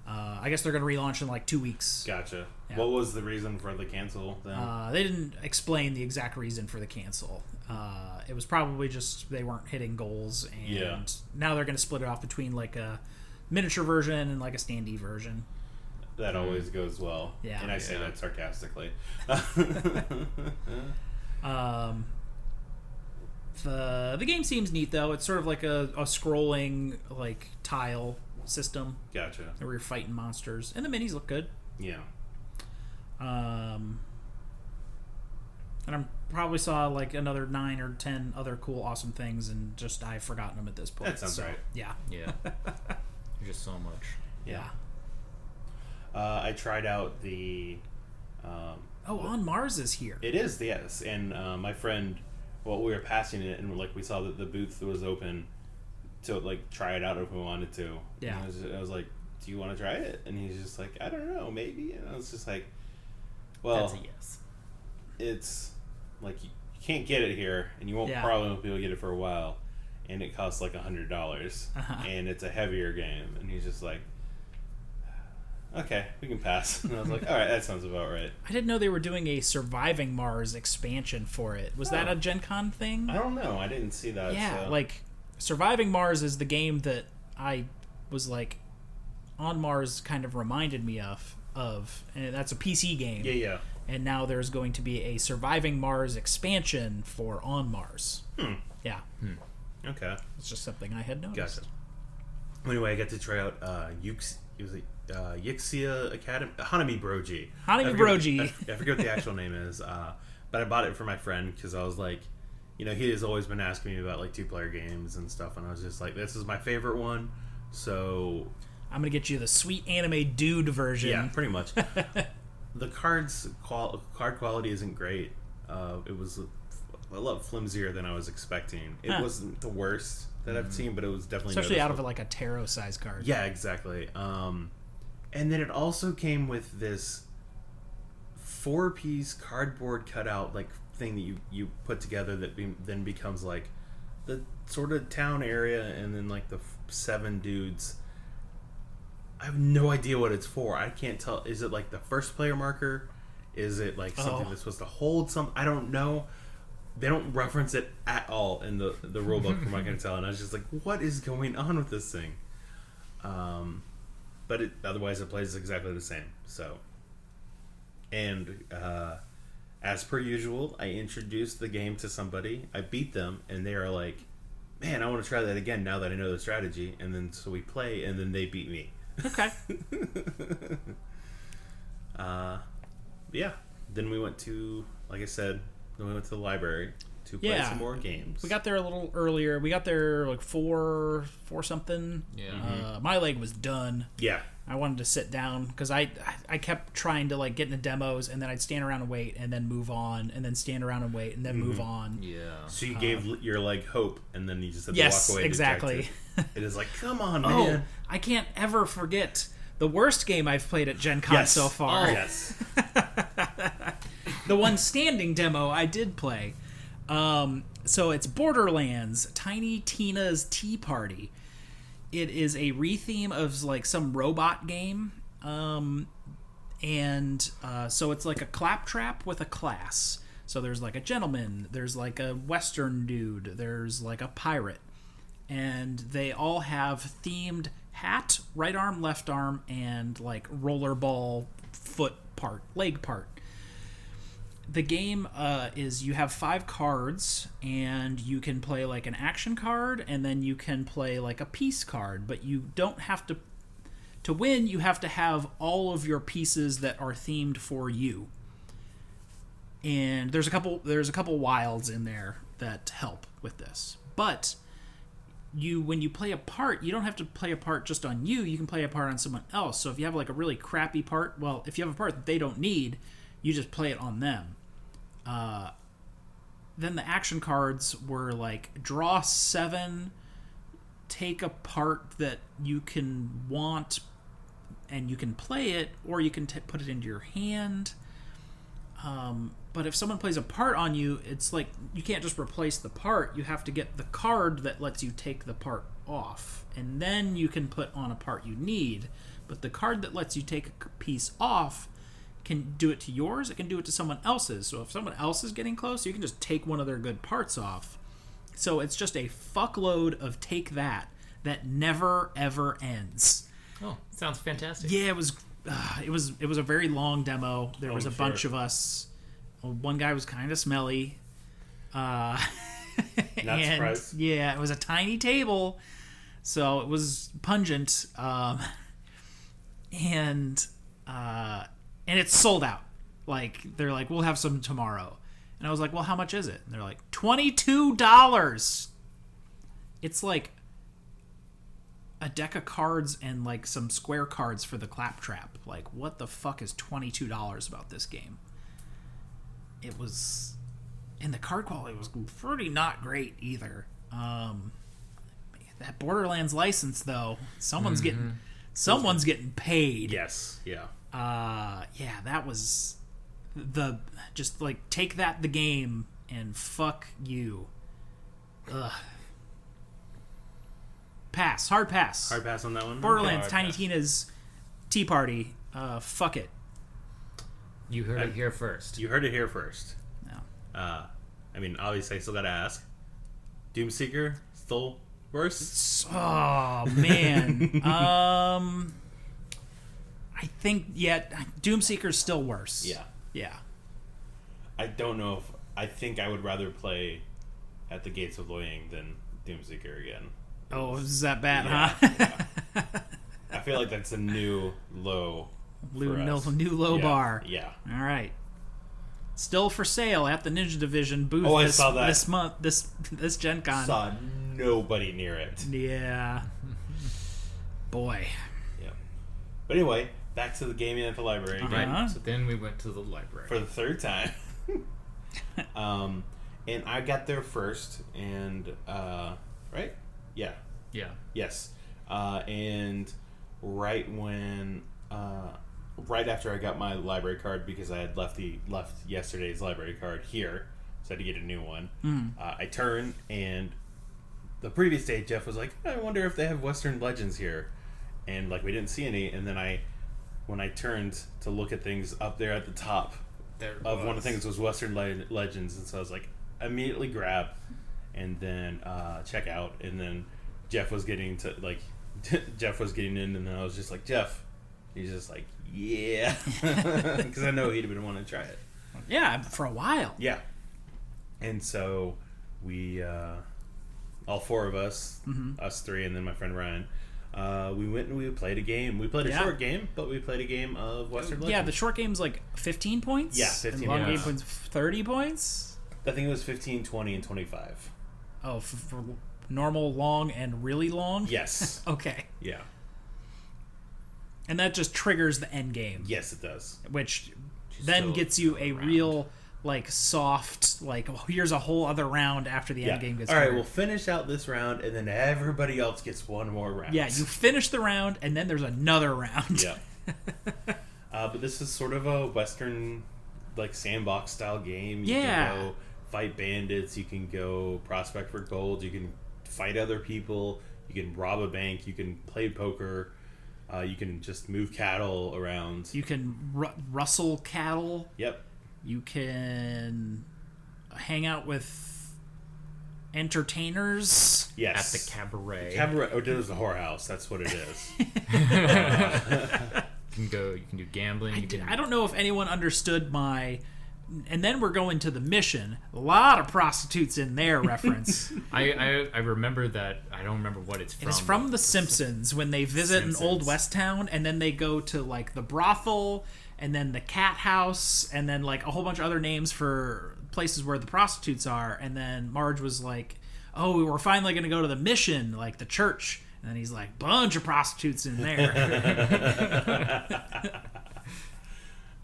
Speaker 2: I guess they're going to relaunch in like 2 weeks.
Speaker 1: Gotcha.
Speaker 2: Yeah.
Speaker 1: What was the reason for the cancel then?
Speaker 2: They didn't explain the exact reason for the cancel. It was probably just they weren't hitting goals, and now they're going to split it off between like a miniature version and like a standee version.
Speaker 1: That always goes well.
Speaker 2: Yeah.
Speaker 1: And I say that sarcastically.
Speaker 2: The game seems neat though. It's sort of like a scrolling like tile system
Speaker 1: Gotcha.
Speaker 2: where you're fighting monsters, and the minis look good.
Speaker 1: Yeah.
Speaker 2: And I probably saw like another 9 or 10 other cool, awesome things, and just I've forgotten them at this point.
Speaker 1: That sounds right.
Speaker 2: Yeah.
Speaker 3: Yeah. There's just so much.
Speaker 2: Yeah.
Speaker 1: I tried out the...
Speaker 2: On Mars is here.
Speaker 1: It is, yes. And my friend, we were passing it, and like we saw that the booth was open to like try it out if we wanted to.
Speaker 2: Yeah.
Speaker 1: And I was like, do you want to try it? And he's just like, I don't know, maybe. And I was just like, well,
Speaker 3: That's a yes.
Speaker 1: it's like you can't get it here, and you won't probably won't be able to get it for a while, and it costs like $100, and it's a heavier game. And he's just like, okay, we can pass. And I was like, all right, that sounds about right.
Speaker 2: I didn't know they were doing a Surviving Mars expansion for it. Was that a Gen Con thing?
Speaker 1: I don't know. I didn't see that.
Speaker 2: Yeah,
Speaker 1: so.
Speaker 2: like Surviving Mars is the game that I was like, On Mars kind of reminded me of, and that's a PC game.
Speaker 1: Yeah.
Speaker 2: And now there's going to be a Surviving Mars expansion for On Mars. Yeah.
Speaker 1: Okay.
Speaker 2: It's just something I had noticed.
Speaker 1: Gotcha. Anyway, I got to try out Yixia Academy, Hanamikoji.
Speaker 2: Hanamikoji.
Speaker 1: I forget what the actual name is, but I bought it for my friend because I was like, he has always been asking me about like 2-player games and stuff, and I was just like, this is my favorite one, so
Speaker 2: I'm gonna get you the sweet anime dude version.
Speaker 1: Yeah, pretty much. The card quality isn't great. It was a lot flimsier than I was expecting. It wasn't the worst that I've seen, but it was definitely
Speaker 2: especially out
Speaker 1: noticeable.
Speaker 2: of like a tarot size card.
Speaker 1: Yeah, exactly. And then it also came with this 4-piece cardboard cutout like thing that you put together that then becomes like the sort of town area, and then like the 7 dudes. I have no idea what it's for. I can't tell. Is it like the first player marker? Is it like something that's supposed to hold something? I don't know. they don't reference it at all in the rulebook, from what I can tell. And I was just like, what is going on with this thing? But otherwise, it plays exactly the same. So, and as per usual, I introduced the game to somebody. I beat them, and they are like, man, I want to try that again now that I know the strategy. And then so we play, and then they beat me.
Speaker 2: Okay.
Speaker 1: Yeah. Then we went to, like I said, then we went to the library to play some more games.
Speaker 2: We got there a little earlier. We got there like 4 something.
Speaker 3: Yeah.
Speaker 2: My leg was done.
Speaker 1: Yeah.
Speaker 2: I wanted to sit down because I kept trying to like get into demos, and then I'd stand around and wait, and then move on, and then stand around and wait, and then move on.
Speaker 3: Yeah.
Speaker 1: So you gave your leg hope, and then you just had to
Speaker 2: Yes,
Speaker 1: walk away.
Speaker 2: exactly.
Speaker 1: It is like, come on, man.
Speaker 2: I can't ever forget the worst game I've played at Gencon so far.
Speaker 1: Yes.
Speaker 2: The one standing demo I did play. So it's Borderlands, Tiny Tina's Tea Party. It is a retheme of like some robot game. So it's like a claptrap with a class. So there's like a gentleman, there's like a Western dude, there's like a pirate. And they all have themed hat, right arm, left arm, and like rollerball foot part, leg part. The game is you have 5 cards, and you can play like an action card, and then you can play like a peace card, but you don't have to win, you have to have all of your pieces that are themed for you. And there's a couple wilds in there that help with this. But when you play a part, you don't have to play a part just on you, you can play a part on someone else. So if you have like a really crappy part, well, if you have a part that they don't need, you just play it on them. Then the action cards were like draw 7, take a part that you can want, and you can play it, or you can put it into your hand. But if someone plays a part on you, it's like you can't just replace the part. You have to get the card that lets you take the part off, and then you can put on a part you need. But the card that lets you take a piece off can do it to yours, it can do it to someone else's. So if someone else is getting close, you can just take one of their good parts off. So it's just a fuckload of take that never ever ends.
Speaker 3: Oh, sounds fantastic.
Speaker 2: Yeah, it was a very long demo. There was a bunch of us. One guy was kind of smelly.
Speaker 1: Not surprised.
Speaker 2: Yeah, it was a tiny table, so it was pungent. And it's sold out. Like, they're like, we'll have some tomorrow. And I was like, well, how much is it? And they're like, $22. It's like a deck of cards and like some square cards for the claptrap. Like, what the fuck is $22 about this game? It was, and the card quality was pretty not great either. That Borderlands license though, someone's getting paid.
Speaker 1: Yes. Yeah.
Speaker 2: Yeah, that was just like take that the game and fuck you. Ugh. Pass. Hard pass.
Speaker 1: Hard pass on that one.
Speaker 2: Borderlands,
Speaker 1: Okay.
Speaker 2: Tiny Tina's Tea Party. Fuck it.
Speaker 3: You heard it here first.
Speaker 1: You heard it here first.
Speaker 2: No.
Speaker 1: I mean, obviously, I still gotta ask. Doomseeker still worse?
Speaker 2: Oh man. I think Doomseeker's still worse.
Speaker 1: Yeah.
Speaker 2: Yeah.
Speaker 1: I don't know if I think I would rather play At the Gates of Loyang than Doomseeker again.
Speaker 2: Oh, is that bad,
Speaker 1: Yeah,
Speaker 2: huh?
Speaker 1: yeah. I feel like that's a new low. For us.
Speaker 2: New low bar.
Speaker 1: Yeah.
Speaker 2: All right. Still for sale at the Ninja Division booth
Speaker 1: I saw that.
Speaker 2: this month. This Gen Con.
Speaker 1: Saw nobody near it.
Speaker 2: Yeah. Boy.
Speaker 1: Yeah. But anyway, back to the gaming at the library again.
Speaker 3: Right. So then we went to the library.
Speaker 1: For the 3rd time. And I got there first, and right? Yeah.
Speaker 3: Yeah.
Speaker 1: Yes. And right when right after I got my library card, because I had left yesterday's library card here, so I had to get a new one. I turned, and the previous day Jeff was like, I wonder if they have Western Legends here, and like we didn't see any. And then when I turned to look at things, up there at the top one of the things was Western Legends, and so I was like, immediately grab and then check out, and then Jeff was getting in, and then I was just like, Jeff. He's just like, yeah, because I know he'd been wanting to try it.
Speaker 2: Yeah, for a while.
Speaker 1: Yeah, and so we, all four of us, us three, and then my friend Ryan, we went and we played a game. We played a short game, but we played a game of Western Legends.
Speaker 2: Yeah, the short game's like 15 points.
Speaker 1: Yeah, 15
Speaker 2: and long
Speaker 1: points.
Speaker 2: game points 30 points.
Speaker 1: I think it was 15, 20, and 25.
Speaker 2: Oh, for normal, long, and really long?
Speaker 1: Yes.
Speaker 2: Okay.
Speaker 1: Yeah. And
Speaker 2: that just triggers the end game.
Speaker 1: Yes, it does.
Speaker 2: Which then gets you a real, like, soft, like, oh, here's a whole other round after the end game gets
Speaker 1: All right, we'll finish out this round, and then everybody else gets one more round.
Speaker 2: Yeah, you finish the round, and then there's another round.
Speaker 1: Yeah. But this is sort of a Western, like, sandbox-style game. You can go fight bandits. You can go prospect for gold. You can fight other people. You can rob a bank. You can play poker. You can just move cattle around.
Speaker 2: You can rustle cattle.
Speaker 1: Yep.
Speaker 2: You can hang out with entertainers.
Speaker 1: Yes.
Speaker 3: At the cabaret.
Speaker 1: Cabaret. Oh, it is the whorehouse. That's what it is.
Speaker 3: You can do gambling.
Speaker 2: I don't know if anyone understood my... And then we're going to the mission. A lot of prostitutes in there reference.
Speaker 3: I remember that. I don't remember what it's from.
Speaker 2: It's from The Simpsons when they visit an old West town, and then they go to like the brothel, and then the cat house, and then like a whole bunch of other names for places where the prostitutes are. And then Marge was like, "Oh, we're finally going to go to the mission, like the church." And then he's like, "Bunch of prostitutes in there."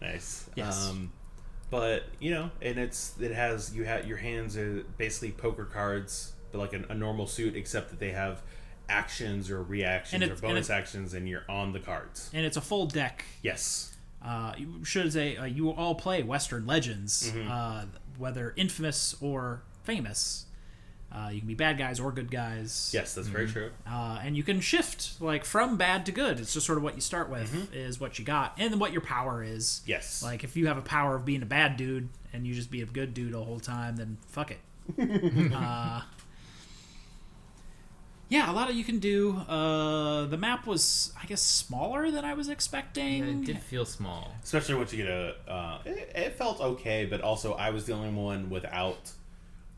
Speaker 1: Nice.
Speaker 2: Yes.
Speaker 1: But and your hands are basically poker cards, but like a normal suit, except that they have actions or reactions or bonus actions, and you're on the cards.
Speaker 2: And it's a full deck.
Speaker 1: Yes.
Speaker 2: You should say you all play Western Legends, whether infamous or famous. You can be bad guys or good guys.
Speaker 1: Yes, that's very true.
Speaker 2: And you can shift like from bad to good. It's just sort of what you start with is what you got, and then what your power is.
Speaker 1: Yes.
Speaker 2: Like if you have a power of being a bad dude and you just be a good dude the whole time, then fuck it. Yeah, a lot of you can do. The map was, I guess, smaller than I was expecting.
Speaker 3: Yeah, it did feel small,
Speaker 1: especially once you get it felt okay, but also I was the only one without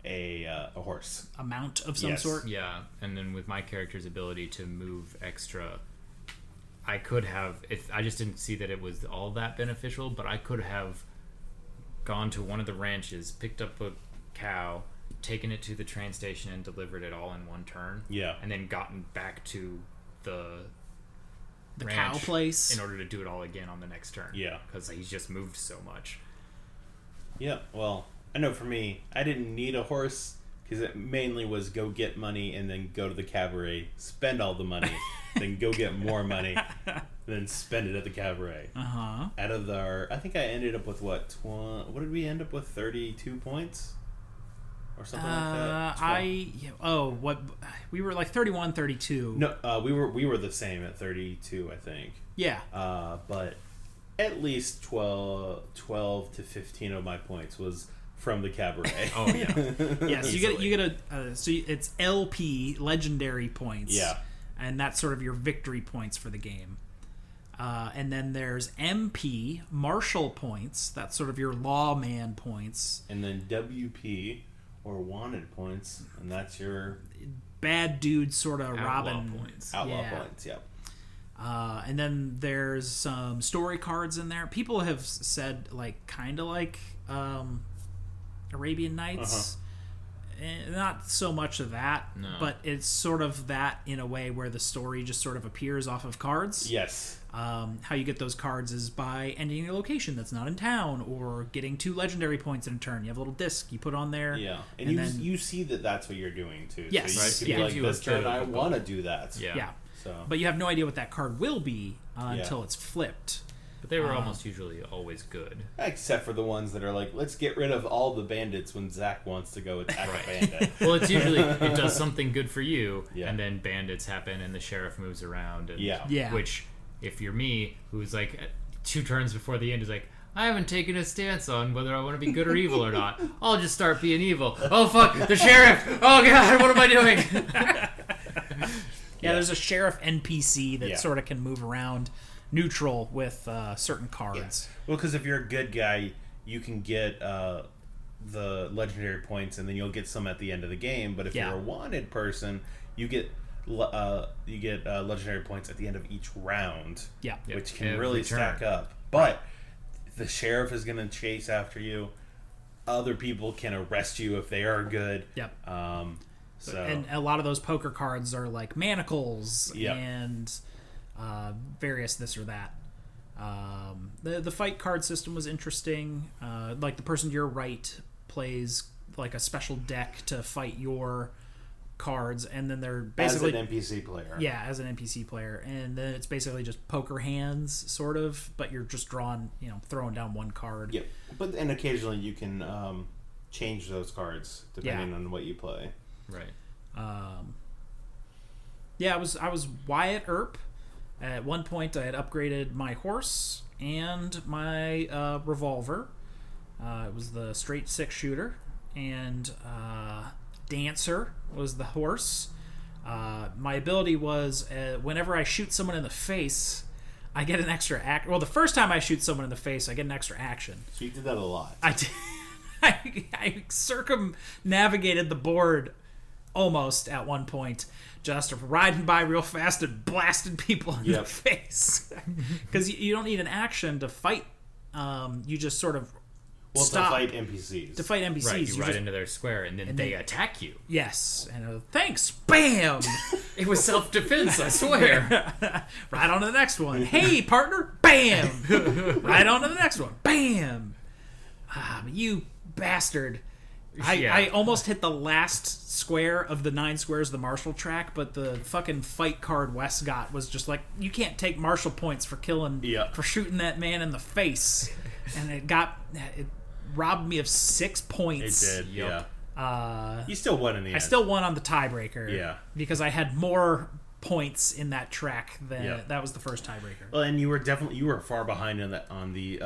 Speaker 1: a horse,
Speaker 2: a mount of some sort.
Speaker 3: Yeah, and then with my character's ability to move extra, I could have, if I just didn't see that it was all that beneficial, but I could have gone to one of the ranches, picked up a cow, taken it to the train station, and delivered it all in one turn.
Speaker 1: Yeah, and
Speaker 3: then gotten back to the
Speaker 2: cow place
Speaker 3: in order to do it all again on the next turn.
Speaker 1: Yeah,
Speaker 3: because he's just moved so much.
Speaker 1: Yeah, well, I know for me, I didn't need a horse because it mainly was go get money and then go to the cabaret, spend all the money, then go get more money, then spend it at the cabaret. Out of I think I ended up with what did we end up with? 32 points or something like that.
Speaker 2: We were like 31, 32.
Speaker 1: No, we were the same at 32, I think.
Speaker 2: Yeah.
Speaker 1: But at least 12 to 15 of my points was from the cabaret.
Speaker 3: Oh yeah.
Speaker 2: Yeah, so you get it's LP legendary points.
Speaker 1: Yeah.
Speaker 2: And that's sort of your victory points for the game. And then there's MP marshal points. That's sort of your lawman points.
Speaker 1: And then WP or wanted points, and that's your
Speaker 2: bad dude sort of
Speaker 3: outlaw
Speaker 2: Robin
Speaker 3: points.
Speaker 1: Outlaw points. Yeah.
Speaker 2: And then there's some story cards in there. People have said like kind of like Arabian Nights. Not so much of that, but it's sort of that in a way where the story just sort of appears off of cards.
Speaker 1: Yes.
Speaker 2: How you get those cards is by ending a location that's not in town or getting 2 legendary points in a turn. You have a little disc you put on there.
Speaker 1: Yeah, and you see that's what you're doing too.
Speaker 2: Yes.
Speaker 1: So you can be like, this turn I want to do that.
Speaker 2: Yeah.
Speaker 1: So.
Speaker 2: But you have no idea what that card will be until it's flipped.
Speaker 3: But they were almost usually always good.
Speaker 1: Except for the ones that are like, let's get rid of all the bandits when Zach wants to go attack a bandit.
Speaker 3: Well, it's usually, it does something good for you, and then bandits happen and the sheriff moves around. And,
Speaker 2: yeah.
Speaker 3: Which, if you're me, who's like 2 turns before the end, is like, I haven't taken a stance on whether I want to be good or evil or not. I'll just start being evil. Oh, fuck, the sheriff! Oh, God, what am I doing?
Speaker 2: Yeah, there's a sheriff NPC that sort of can move around neutral with certain cards.
Speaker 1: Yeah. Well, because if you're a good guy, you can get the legendary points, and then you'll get some at the end of the game. But if you're a wanted person, you get legendary points at the end of each round.
Speaker 2: Yeah,
Speaker 1: which can really stack up. But the sheriff is going to chase after you. Other people can arrest you if they are good.
Speaker 2: Yep.
Speaker 1: So
Speaker 2: and a lot of those poker cards are like manacles and various this or that. The fight card system was interesting. Like the person to your right plays like a special deck to fight your cards, and then they're basically
Speaker 1: as an NPC player.
Speaker 2: Yeah, as an NPC player, and then it's basically just poker hands, sort of, but you're just throwing down one card.
Speaker 1: Yep. And occasionally you can change those cards depending on what you play.
Speaker 3: Right.
Speaker 2: I was Wyatt Earp. At one point, I had upgraded my horse and my revolver. It was the straight 6-shooter, and Dancer was the horse. My ability was whenever I shoot someone in the face, I get an extra act. Well, the first time I shoot someone in the face, I get an extra action.
Speaker 1: So you did that a lot.
Speaker 2: I did. I circumnavigated the board almost at one point, just riding by real fast and blasting people in the face. Because you don't need an action to fight. You just sort of stop.
Speaker 1: To fight NPCs.
Speaker 2: To fight NPCs.
Speaker 3: Right, you ride into their square, and then they attack you.
Speaker 2: Yes. And thanks. Bam!
Speaker 3: It was self-defense, I swear.
Speaker 2: Right on to the next one. Hey, partner. Bam! Right on to the next one. Bam! You bastard. I almost hit the last square of the 9 squares of the Marshall track, but the fucking fight card Wes got was just like, you can't take Marshall points for for shooting that man in the face. And it robbed me of 6 points.
Speaker 1: It did, yeah. You still won in the end.
Speaker 2: I still won on the tiebreaker.
Speaker 1: Yeah.
Speaker 2: Because I had more points in that track than that was the first tiebreaker.
Speaker 1: Well, and you were far behind on the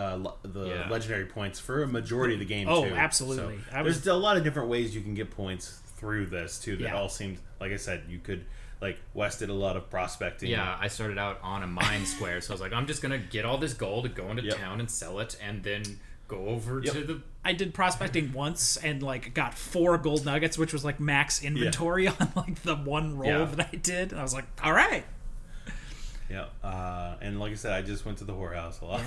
Speaker 1: legendary points for a majority of the game too.
Speaker 2: Oh, absolutely.
Speaker 1: So there's a lot of different ways you can get points through this too. That all seemed, like I said, you could, like Wes did a lot of prospecting.
Speaker 3: Yeah, I started out on a mine square, so I was like, I'm just gonna get all this gold, go into town and sell it, and then go over to the...
Speaker 2: I did prospecting once and like got 4 gold nuggets, which was like max inventory on like the one roll that I did. And I was like, all right.
Speaker 1: Yeah. And like I said, I just went to the whorehouse a lot.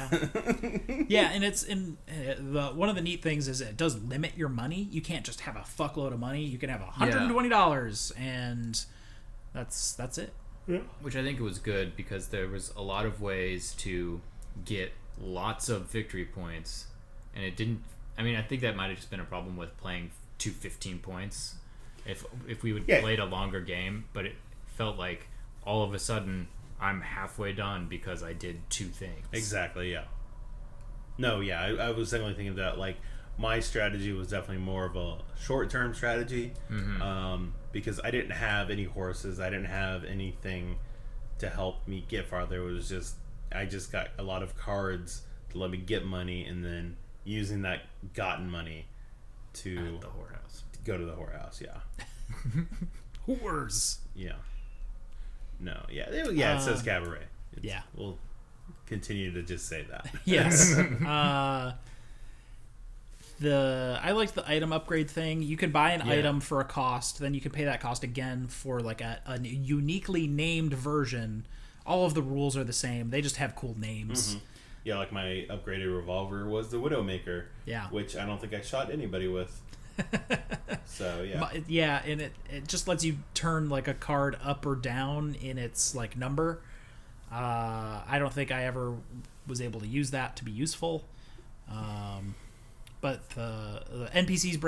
Speaker 2: Yeah, and it's one of the neat things is it does limit your money. You can't just have a fuckload of money. You can have $120 and that's it.
Speaker 1: Yeah.
Speaker 3: Which I think was good because there was a lot of ways to get lots of victory points. And it didn't... I mean, I think that might have just been a problem with playing 2 points. If we would played a longer game, but it felt like all of a sudden I'm halfway done because I did 2 things.
Speaker 1: Exactly, yeah. No, yeah, I was definitely thinking that, like, my strategy was definitely more of a short-term strategy because I didn't have any horses. I didn't have anything to help me get farther. It was just... I just got a lot of cards to let me get money, and then using that gotten money to
Speaker 3: the whorehouse.
Speaker 1: Go to the whorehouse, yeah.
Speaker 2: Whores.
Speaker 1: Yeah. No, yeah. It says cabaret. We'll continue to just say that.
Speaker 2: Yes. I like the item upgrade thing. You can buy an item for a cost, then you can pay that cost again for like a uniquely named version. All of the rules are the same. They just have cool names.
Speaker 1: Mm-hmm. Yeah, like my upgraded revolver was the Widowmaker. Yeah. Which I don't think I shot anybody with. So, yeah.
Speaker 2: Yeah, and it just lets you turn like a card up or down in its like number. I don't think I ever was able to use that to be useful. But the NPCs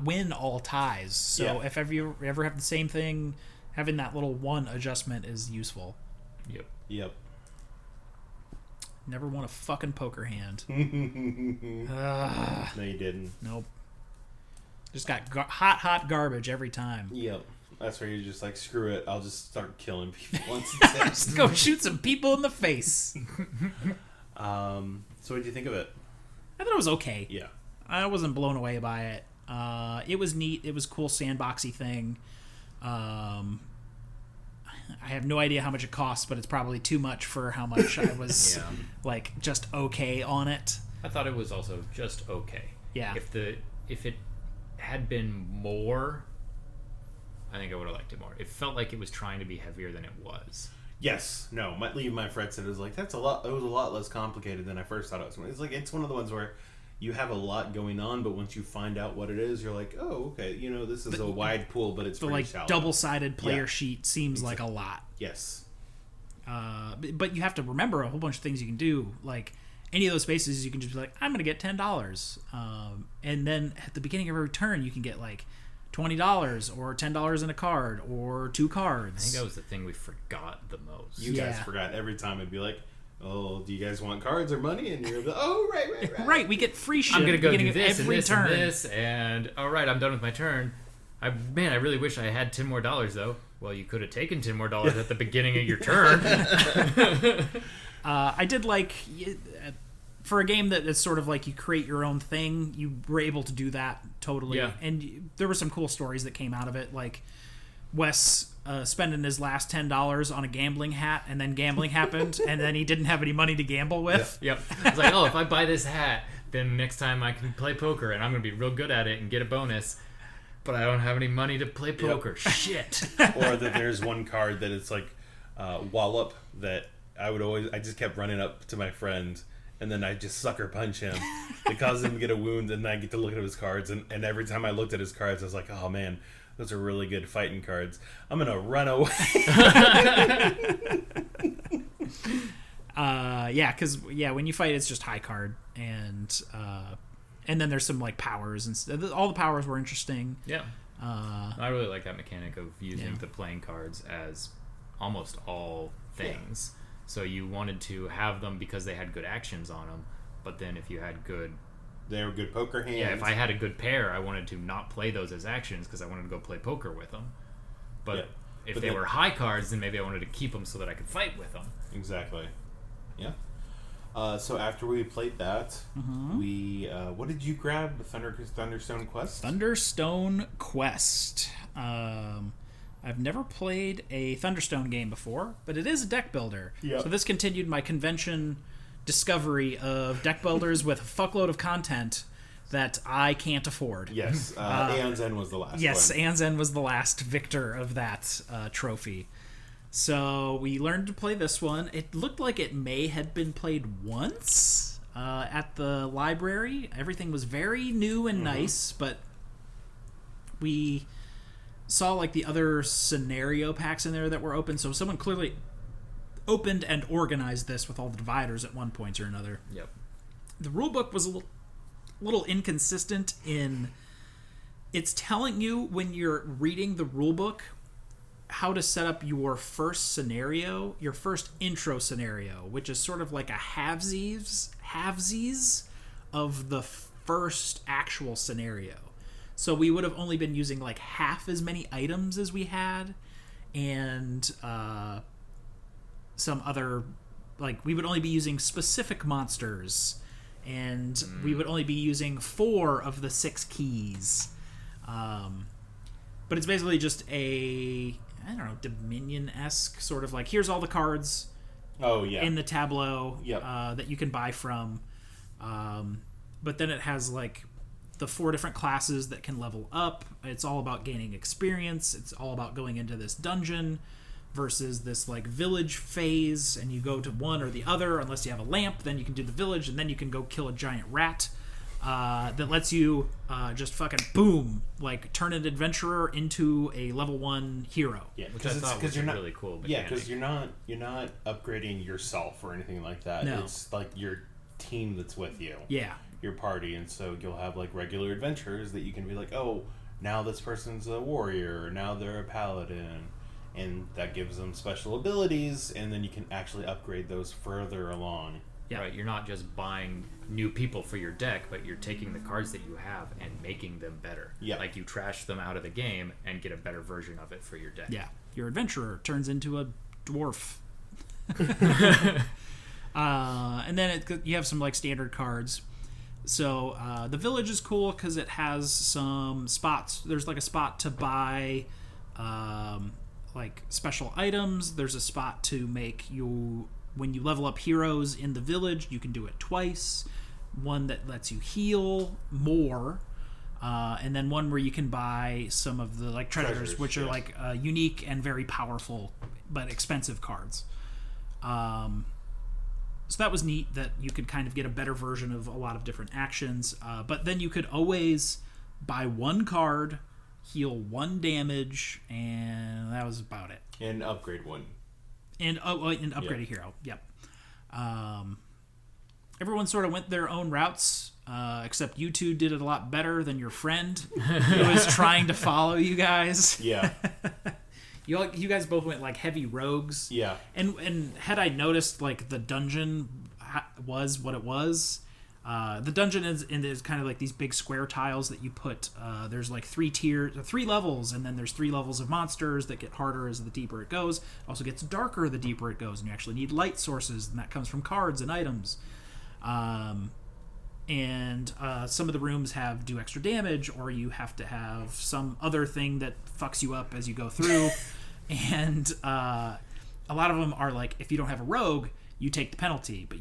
Speaker 2: win all ties. So if you ever have the same thing, having that little 1 adjustment is useful.
Speaker 1: Yep.
Speaker 2: Never won a fucking poker hand.
Speaker 1: No, you didn't.
Speaker 2: Nope. Just got hot garbage every time.
Speaker 1: Yep. That's where you're just like, screw it. I'll just start killing people once
Speaker 2: just go shoot some people in the face.
Speaker 1: So what did you think of it?
Speaker 2: I thought it was okay.
Speaker 1: Yeah.
Speaker 2: I wasn't blown away by it. It was neat. It was a cool sandboxy thing. I have no idea how much it costs, but it's probably too much for how much I was just okay on it.
Speaker 3: I thought it was also just okay.
Speaker 2: Yeah.
Speaker 3: If it had been more, I think I would have liked it more. It felt like it was trying to be heavier than it was.
Speaker 1: Yes. No. My friend said it was like, that's a lot. It was a lot less complicated than I first thought it was. It's like, it's one of the ones where you have a lot going on, but once you find out what it is, you're like, oh, okay. This is a wide pool, but it's pretty shallow.
Speaker 2: Double-sided player sheet seems like a lot.
Speaker 1: Yes.
Speaker 2: But you have to remember a whole bunch of things you can do. Like, any of those spaces, you can just be like, I'm going to get $10. And then at the beginning of every turn, you can get like $20 or $10 in a card or 2 cards.
Speaker 3: I think that was the thing we forgot the most.
Speaker 1: You guys forgot every time. It'd be like, oh, do you guys want cards or money? And you're like, oh, right.
Speaker 2: Right, we get free shit.
Speaker 3: I'm going to go do
Speaker 2: every
Speaker 3: this and this
Speaker 2: turn.
Speaker 3: and this, and all right, I'm done with my turn. I really wish I had $10 more, though. Well, you could have taken $10 more at the beginning of your turn.
Speaker 2: I did like, for a game that is sort of like you create your own thing, you were able to do that totally. Yeah. And there were some cool stories that came out of it, like Wes spending his last $10 on a gambling hat, and then gambling happened, and then he didn't have any money to gamble with.
Speaker 3: Yep. It's like, oh, if I buy this hat, then next time I can play poker, and I'm going to be real good at it and get a bonus. But I don't have any money to play poker. Yep. Shit.
Speaker 1: Or that there's one card that it's like Wallop that I just kept running up to my friend, and then I just sucker punch him. It causes him to get a wound, and I get to look at his cards, and every time I looked at his cards, I was like, oh man, those are really good fighting cards. I'm going to run away.
Speaker 2: Because when you fight, it's just high card, and then there's some like powers, and all the powers were interesting.
Speaker 3: Yeah. I really like that mechanic of using the playing cards as almost all things. Yeah. So you wanted to have them because they had good actions on them, but then if you had
Speaker 1: they were good poker hands.
Speaker 3: Yeah, if I had a good pair, I wanted to not play those as actions because I wanted to go play poker with them. But if they were high cards, then maybe I wanted to keep them so that I could fight with them.
Speaker 1: Exactly. Yeah. So after we played that, we what did you grab? Thunderstone Quest?
Speaker 2: Thunderstone Quest. I've never played a Thunderstone game before, but it is a deck builder. Yep. So this continued my convention discovery of deck builders with a fuckload of content that I can't afford.
Speaker 1: Yes, Aeon's End was the last one.
Speaker 2: Yes, Aeon's End was the last victor of that trophy. So we learned to play this one. It looked like it may have been played once at the library. Everything was very new and nice, but we saw like the other scenario packs in there that were open. So someone clearly opened and organized this with all the dividers at one point or another.
Speaker 3: Yep.
Speaker 2: The rulebook was a little inconsistent in it's telling you when you're reading the rulebook how to set up your first scenario, your first intro scenario, which is sort of like a halvesies of the first actual scenario. So we would have only been using like half as many items as we had, and some other, like we would only be using specific monsters, and we would only be using 4 of the 6 keys. But it's basically just a, I don't know, Dominion-esque sort of like, here's all the cards in the tableau that you can buy from. But then it has like the 4 different classes that can level up. It's all about gaining experience. It's all about going into this dungeon versus this like village phase, and you go to one or the other. Unless you have a lamp, then you can do the village, and then you can go kill a giant rat that lets you just fucking boom, like turn an adventurer into a level 1 hero.
Speaker 3: Yeah, which I thought was really cool.
Speaker 1: Yeah, because you're not upgrading yourself or anything like that.
Speaker 2: No.
Speaker 1: It's like your team that's with you.
Speaker 2: Yeah.
Speaker 1: Your party, and so you'll have like regular adventurers that you can be like, oh, now this person's a warrior, or now they're a paladin, and that gives them special abilities, and then you can actually upgrade those further along.
Speaker 3: Yeah. Right, you're not just buying new people for your deck, but you're taking the cards that you have and making them better.
Speaker 1: Yeah.
Speaker 3: Like you trash them out of the game and get a better version of it for your deck.
Speaker 2: Yeah. Your adventurer turns into a dwarf. And then you have some like standard cards. So the village is cool because it has some spots. There's like a spot to buy like special items. There's a spot to make when you level up heroes in the village, you can do it twice. One that lets you heal more. And then one where you can buy some of the like treasures which are like unique and very powerful but expensive cards. So that was neat that you could kind of get a better version of a lot of different actions. But then you could always buy one card, heal 1 damage, and that was about it.
Speaker 1: And upgrade one.
Speaker 2: And upgrade a hero. Yep. Everyone sort of went their own routes, except you two did it a lot better than your friend who was trying to follow you guys.
Speaker 1: Yeah.
Speaker 2: You guys both went like heavy rogues.
Speaker 1: Yeah.
Speaker 2: And had I noticed like the dungeon was what it was, the dungeon is kind of like these big square tiles that you put. There's like 3 levels, and then there's 3 levels of monsters that get harder as the deeper it goes. It also gets darker the deeper it goes, and you actually need light sources, and that comes from cards and items. And some of the rooms do extra damage, or you have to have some other thing that fucks you up as you go through. And a lot of them are like, if you don't have a rogue, you take the penalty. But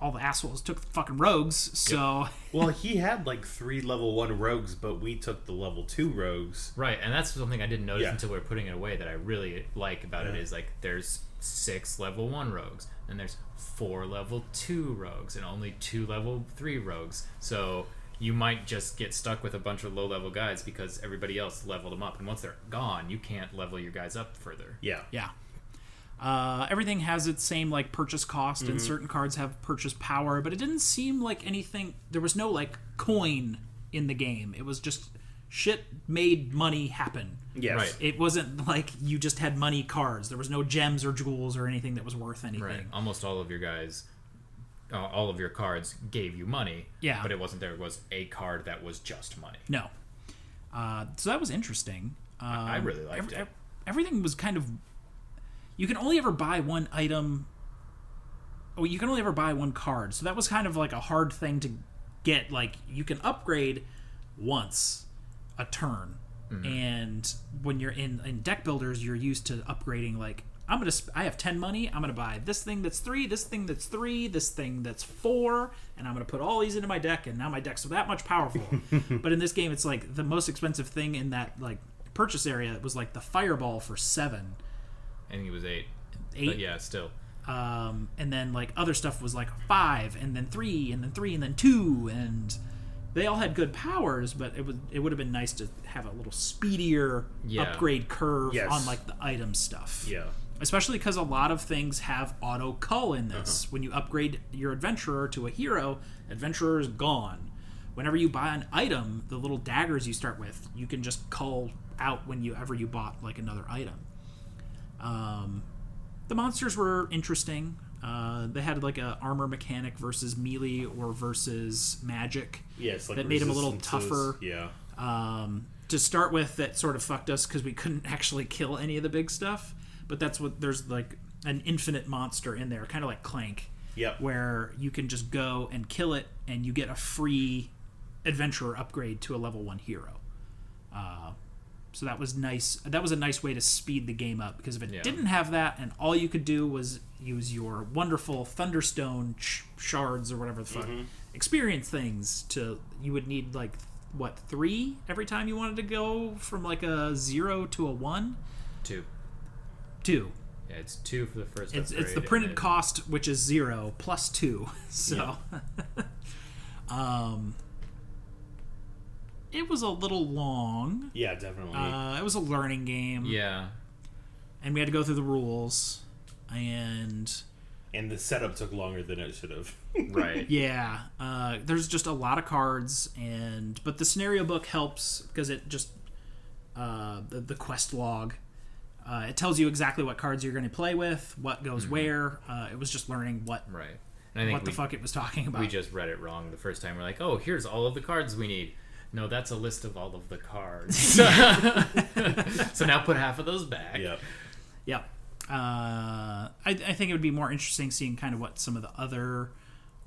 Speaker 2: all the assholes took the fucking rogues, so...
Speaker 1: Yep. Well, he had like 3 level 1 rogues, but we took the level 2 rogues.
Speaker 3: Right, and that's something I didn't notice until we were putting it away that I really like about it is like there's 6 level 1 rogues, and there's 4 level 2 rogues, and only 2 level 3 rogues. So you might just get stuck with a bunch of low level guys because everybody else leveled them up, and once they're gone, you can't level your guys up further.
Speaker 1: Yeah.
Speaker 2: Yeah. Everything has its same like purchase cost, and certain cards have purchase power, but it didn't seem like anything. There was no like coin in the game. It was just shit made money happen.
Speaker 1: Yes.
Speaker 3: Right.
Speaker 2: It wasn't like you just had money cards. There was no gems or jewels or anything that was worth anything.
Speaker 3: Right. Almost all of your guys, all of your cards gave you money.
Speaker 2: Yeah.
Speaker 3: But it wasn't there was a card that was just money.
Speaker 2: No. So that was interesting.
Speaker 3: I really liked it.
Speaker 2: Everything was kind of... You can only ever buy one item... Oh, you can only ever buy one card. So that was kind of like a hard thing to get. Like, you can upgrade once a turn. Mm-hmm. And when you're in deck builders, you're used to upgrading like... I have 10 money. I'm gonna buy this thing that's 3, this thing that's 3, this thing that's 4, and I'm gonna put all these into my deck, and now my deck's that much powerful. But in this game, it's like the most expensive thing in that like purchase area was like the fireball for 7.
Speaker 3: I think it was 8.
Speaker 2: 8.
Speaker 3: But yeah, still.
Speaker 2: And then like other stuff was like 5, and then 3, and then 3, and then 2, and they all had good powers, but it would have been nice to have a little speedier upgrade curve on like the item stuff.
Speaker 1: Yeah.
Speaker 2: Especially because a lot of things have auto cull in this. When you upgrade your adventurer to a hero, adventurer is gone. Whenever you buy an item, the little daggers you start with, you can just cull out whenever you bought like another item. The monsters were interesting. They had like a armor mechanic versus melee or versus magic.
Speaker 1: Yes, like
Speaker 2: that made them a little tougher.
Speaker 1: Yeah.
Speaker 2: To start with, that sort of fucked us because we couldn't actually kill any of the big stuff. But that's what there's like an infinite monster in there, kind of like Clank.
Speaker 1: Yep.
Speaker 2: Where you can just go and kill it, and you get a free adventurer upgrade to a level 1 hero. So that was nice. That was a nice way to speed the game up, because if it didn't have that, and all you could do was use your wonderful Thunderstone shards or whatever the fuck experience things, you would need like 3 every time you wanted to go from like a 0 to a 1.
Speaker 3: 2.
Speaker 2: 2.
Speaker 3: Yeah, it's 2 for the first
Speaker 2: It's
Speaker 3: upgrade.
Speaker 2: the printed cost, which is 0 plus 2. So, it was a little long.
Speaker 1: Yeah, definitely.
Speaker 2: It was a learning game.
Speaker 3: Yeah.
Speaker 2: And we had to go through the rules. And
Speaker 1: the setup took longer than it should have.
Speaker 3: Right.
Speaker 2: Yeah. There's just a lot of cards, but the scenario book helps because it just the quest log. It tells you exactly what cards you're going to play with, what goes where. It was just learning what
Speaker 3: And I think
Speaker 2: the fuck it was talking about.
Speaker 3: We just read it wrong the first time. We're like, oh, here's all of the cards we need. No, that's a list of all of the cards. So now put half of those back.
Speaker 1: Yep.
Speaker 2: Yep. I think it would be more interesting seeing kind of what some of the other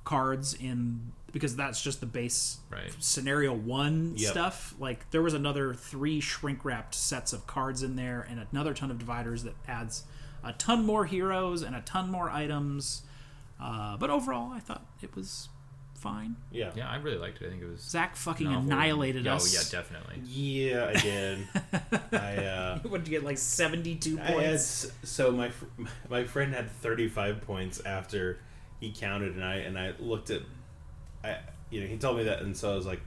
Speaker 2: cards in, because that's just the base scenario 1 stuff. Like there was another 3 shrink wrapped sets of cards in there and another ton of dividers that adds a ton more heroes and a ton more items. But overall, I thought it was fine.
Speaker 3: Yeah, I really liked it. I think it was
Speaker 2: Zach fucking annihilated us.
Speaker 3: Oh yeah, definitely.
Speaker 1: Yeah, I did.
Speaker 2: What did you get, like 72 points?
Speaker 1: So my friend had 35 points after he counted, and I looked at, he told me that, and so I was like,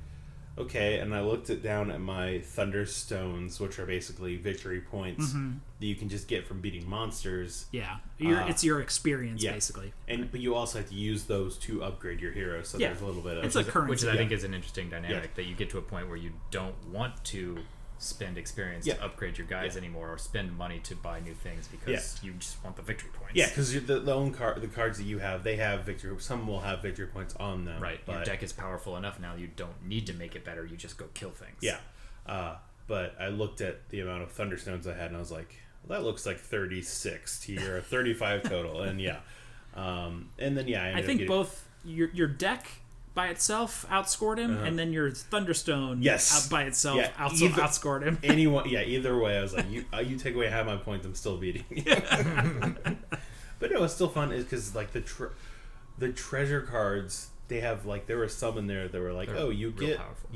Speaker 1: okay, and I looked down at my Thunderstones, which are basically victory points that you can just get from beating monsters.
Speaker 2: Yeah, it's your experience basically.
Speaker 1: But you also have to use those to upgrade your hero. So there's a little bit of
Speaker 2: it's a currency,
Speaker 3: which I think is an interesting dynamic that you get to a point where you don't want to spend experience to upgrade your guys anymore, or spend money to buy new things because you just want the victory points.
Speaker 1: Yeah, because the cards that you have, they have victory. Some will have victory points on them.
Speaker 3: Right, your deck is powerful enough now. You don't need to make it better. You just go kill things.
Speaker 1: Yeah, but I looked at the amount of Thunderstones I had, and I was like, well, that looks like 36 to your 35 total, and and then I think
Speaker 2: both your deck by itself outscored him, and then your Thunderstone by itself outscored him.
Speaker 1: Either way, I was like, you take away half my points, I'm still beating you. But no, it's still fun, is because like the treasure cards, they have like, there were some in there that were like, you get
Speaker 3: powerful.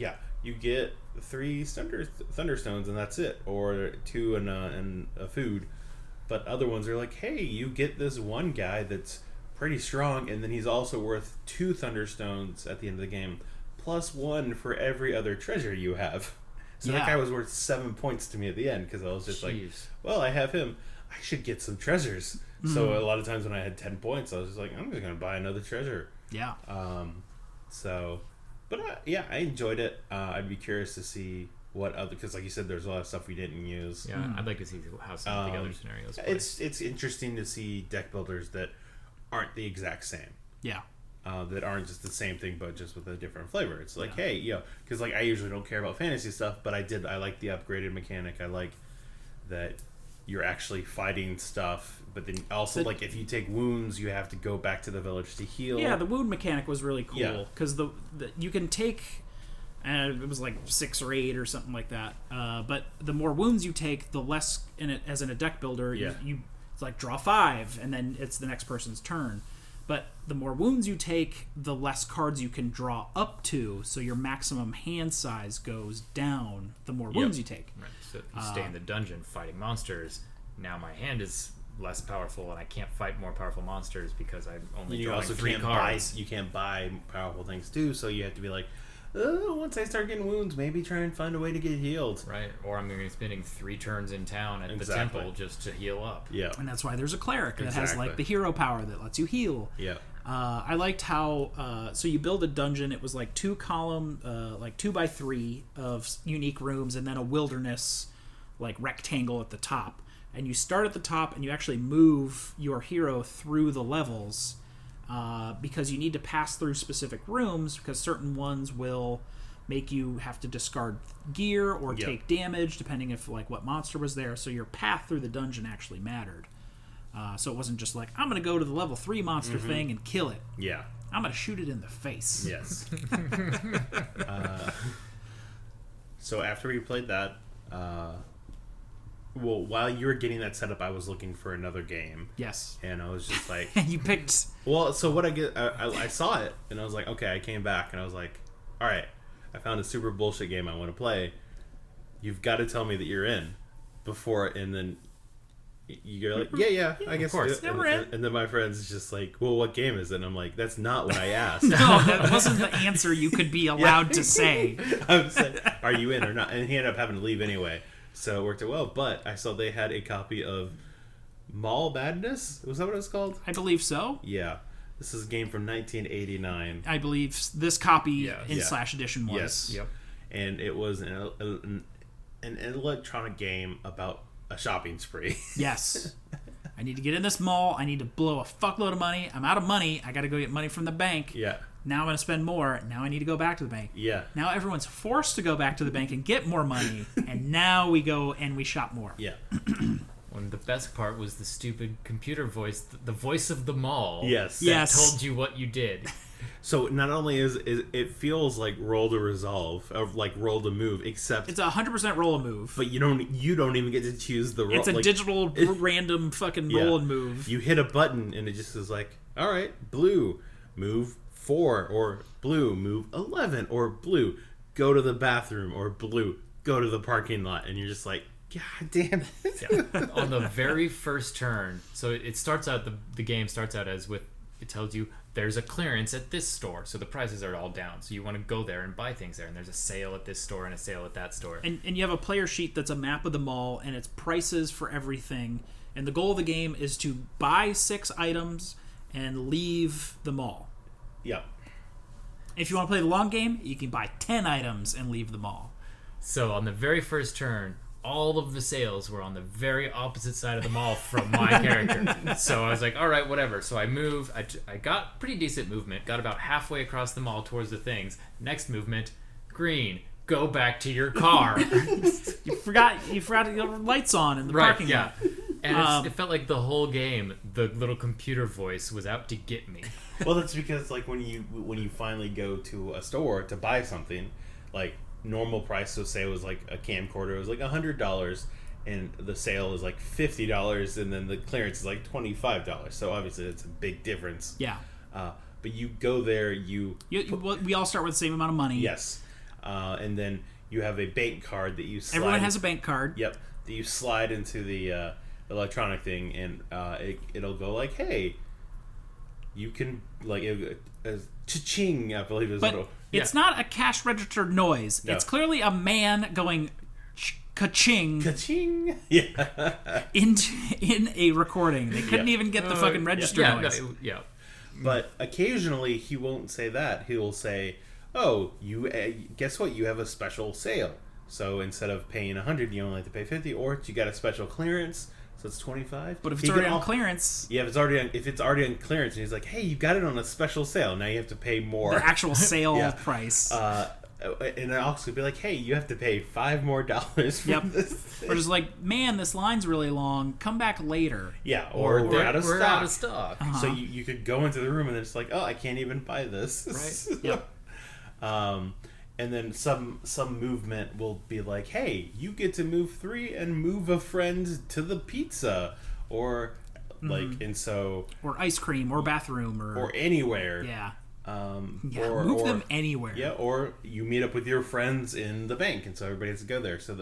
Speaker 1: You get 3 Thunderstones and that's it, or 2 and a food. But other ones are like, hey, you get this one guy that's pretty strong, and then he's also worth 2 Thunderstones at the end of the game, plus 1 for every other treasure you have. So that guy was worth 7 points to me at the end, because I was just like, well, I have him, I should get some treasures. So a lot of times when I had 10 points, I was just like, I'm just going to buy another treasure.
Speaker 2: Yeah.
Speaker 1: I enjoyed it. I'd be curious to see what other, because like you said, there's a lot of stuff we didn't use.
Speaker 3: Yeah, I'd like to see how some of the other scenarios play.
Speaker 1: It's interesting to see deck builders that aren't the exact same.
Speaker 2: Yeah.
Speaker 1: That aren't just the same thing, but just with a different flavor. It's like, hey, because like I usually don't care about fantasy stuff, but I like the upgraded mechanic. I like that you're actually fighting stuff, but then also like if you take wounds, you have to go back to the village to heal.
Speaker 2: Yeah, the wound mechanic was really cool, because the you can take, it was like 6 or 8 or something like that. But the more wounds you take, the less in it as in a deck builder. You it's like draw 5, and then it's the next person's turn. But the more wounds you take, the less cards you can draw up to, so your maximum hand size goes down the more wounds you take.
Speaker 3: Right. So you stay in the dungeon fighting monsters. Now my hand is less powerful, and I can't fight more powerful monsters because I'm only drawing 3 cards.
Speaker 1: You can't buy powerful things too, so you have to be like, once I start getting wounds, maybe try and find a way to get healed.
Speaker 3: Right, or I'm going to be spending 3 turns in town at the temple just to heal up.
Speaker 1: Yeah,
Speaker 2: and that's why there's a cleric that has like the hero power that lets you heal.
Speaker 1: Yeah.
Speaker 2: I liked how so you build a dungeon. It was like 2 column, like 2 by 3 of unique rooms, and then a wilderness like rectangle at the top. And you start at the top, and you actually move your hero through the levels. Because you need to pass through specific rooms, because certain ones will make you have to discard gear or take damage depending if like what monster was there. So your path through the dungeon actually mattered. So it wasn't just like, I'm going to go to the level 3 monster thing and kill it.
Speaker 1: Yeah.
Speaker 2: I'm going to shoot it in the face.
Speaker 1: Yes. So after we played that, well, while you were getting that set up, I was looking for another game.
Speaker 2: Yes.
Speaker 1: And I was just like...
Speaker 2: You picked...
Speaker 1: Well, so what I saw it, and I was like, okay, I came back, and I was like, all right, I found a super bullshit game I want to play. You've got to tell me that you're in before, and then you go like, yeah, I guess.
Speaker 2: Of course.
Speaker 1: And then my friend's just like, well, what game is it? And I'm like, that's not what I asked.
Speaker 2: No, that wasn't the answer you could be allowed to say.
Speaker 1: I was like, are you in or not? And he ended up having to leave anyway. So it worked out well, but I saw they had a copy of Mall Madness. Was that what it was called?
Speaker 2: I believe so.
Speaker 1: Yeah. This is a game from 1989.
Speaker 2: I believe this copy in Slash Edition was.
Speaker 1: Yes. Yep. And it was an electronic game about a shopping spree.
Speaker 2: Yes. I need to get in this mall. I need to blow a fuckload of money. I'm out of money. I got to go get money from the bank.
Speaker 1: Yeah.
Speaker 2: Now I'm going to spend more. Now I need to go back to the bank.
Speaker 1: Yeah.
Speaker 2: Now everyone's forced to go back to the bank and get more money. And now we go and we shop more.
Speaker 1: Yeah.
Speaker 3: Well, When the best part was the stupid computer voice, the voice of the mall.
Speaker 1: Yes.
Speaker 3: That told you what you did.
Speaker 1: So not only is it feels like roll to resolve, or like roll to move, except
Speaker 2: it's 100% roll and move.
Speaker 1: But you don't even get to choose the roll.
Speaker 2: It's a digital random fucking roll and move.
Speaker 1: You hit a button and it just is like, all right, blue, move 4, or blue, move 11, or blue, go to the bathroom, or blue, go to the parking lot, and you're just like, God damn it.
Speaker 3: Yeah. On the very first turn, so it starts out, the game starts out as with, it tells you there's a clearance at this store, so the prices are all down, so you want to go there and buy things there, and there's a sale at this store and a sale at that store.
Speaker 2: And you have a player sheet that's a map of the mall, and it's prices for everything, and the goal of the game is to buy 6 items and leave the mall.
Speaker 1: Yep.
Speaker 2: If you want to play the long game, you can buy 10 items and leave the mall.
Speaker 3: So on the very first turn, all of the sales were on the very opposite side of the mall from my character. So I was like, all right, whatever. So I moved. I got pretty decent movement. Got about halfway across the mall towards the things. Next movement, green. Go back to your car.
Speaker 2: You forgot your lights on in the parking lot.
Speaker 3: And it felt like the whole game, the little computer voice was out to get me.
Speaker 1: Well, that's because like when you finally go to a store to buy something, like normal price, so say it was like a camcorder, it was like $100, and the sale is like $50, and then the clearance is like $25. So obviously it's a big difference.
Speaker 2: Yeah.
Speaker 1: But you go there,
Speaker 2: we all start with the same amount of money.
Speaker 1: Yes. And then you have a bank card that you slide.
Speaker 2: Everyone has a bank card.
Speaker 1: Yep. That you slide into the electronic thing, and it'll go like, hey, you can, like, cha-ching, I believe is
Speaker 2: but it's not a cash register noise. No. It's clearly a man going ka-ching.
Speaker 1: Ka-ching. Yeah.
Speaker 2: in a recording. They couldn't even get the fucking register noise.
Speaker 3: Yeah.
Speaker 1: But occasionally he won't say that. He'll say, oh, you guess what? You have a special sale. So instead of paying $100, you only have to pay $50, or you got a special clearance, so it's $25.
Speaker 2: But if it's already on clearance,
Speaker 1: yeah, if it's already on clearance, and he's like, hey, you got it on a special sale. Now you have to pay more.
Speaker 2: The actual sale price.
Speaker 1: And I also be like, hey, you have to pay $5 more for this.
Speaker 2: Or just like, man, this line's really long. Come back later.
Speaker 1: Yeah, or we're out of stock.
Speaker 3: We're out of stock.
Speaker 1: Uh-huh. So you could go into the room and it's like, oh, I can't even buy this.
Speaker 2: Right. Yep.
Speaker 1: And then some movement will be like, hey, you get to move 3 and move a friend to the pizza, or like, and so,
Speaker 2: or ice cream, or bathroom,
Speaker 1: or anywhere.
Speaker 2: Yeah.
Speaker 1: Or
Speaker 2: move them anywhere.
Speaker 1: Yeah, or you meet up with your friends in the bank, and so everybody has to go there. So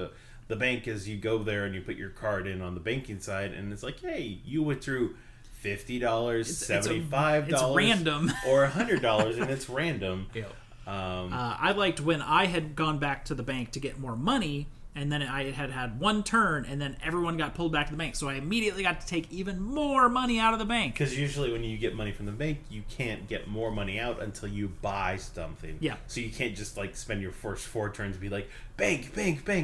Speaker 1: the bank is, you go there and you put your card in on the banking side, and it's like, hey, you withdrew $50, $75,
Speaker 2: it's random,
Speaker 1: or $100, and it's random.
Speaker 3: Yeah.
Speaker 2: I liked when I had gone back to the bank to get more money, and then I had one turn, and then everyone got pulled back to the bank, so I immediately got to take even more money out of the bank.
Speaker 1: Because usually when you get money from the bank, you can't get more money out until you buy something.
Speaker 2: Yeah.
Speaker 1: So you can't just like spend your first 4 turns and be like, bank.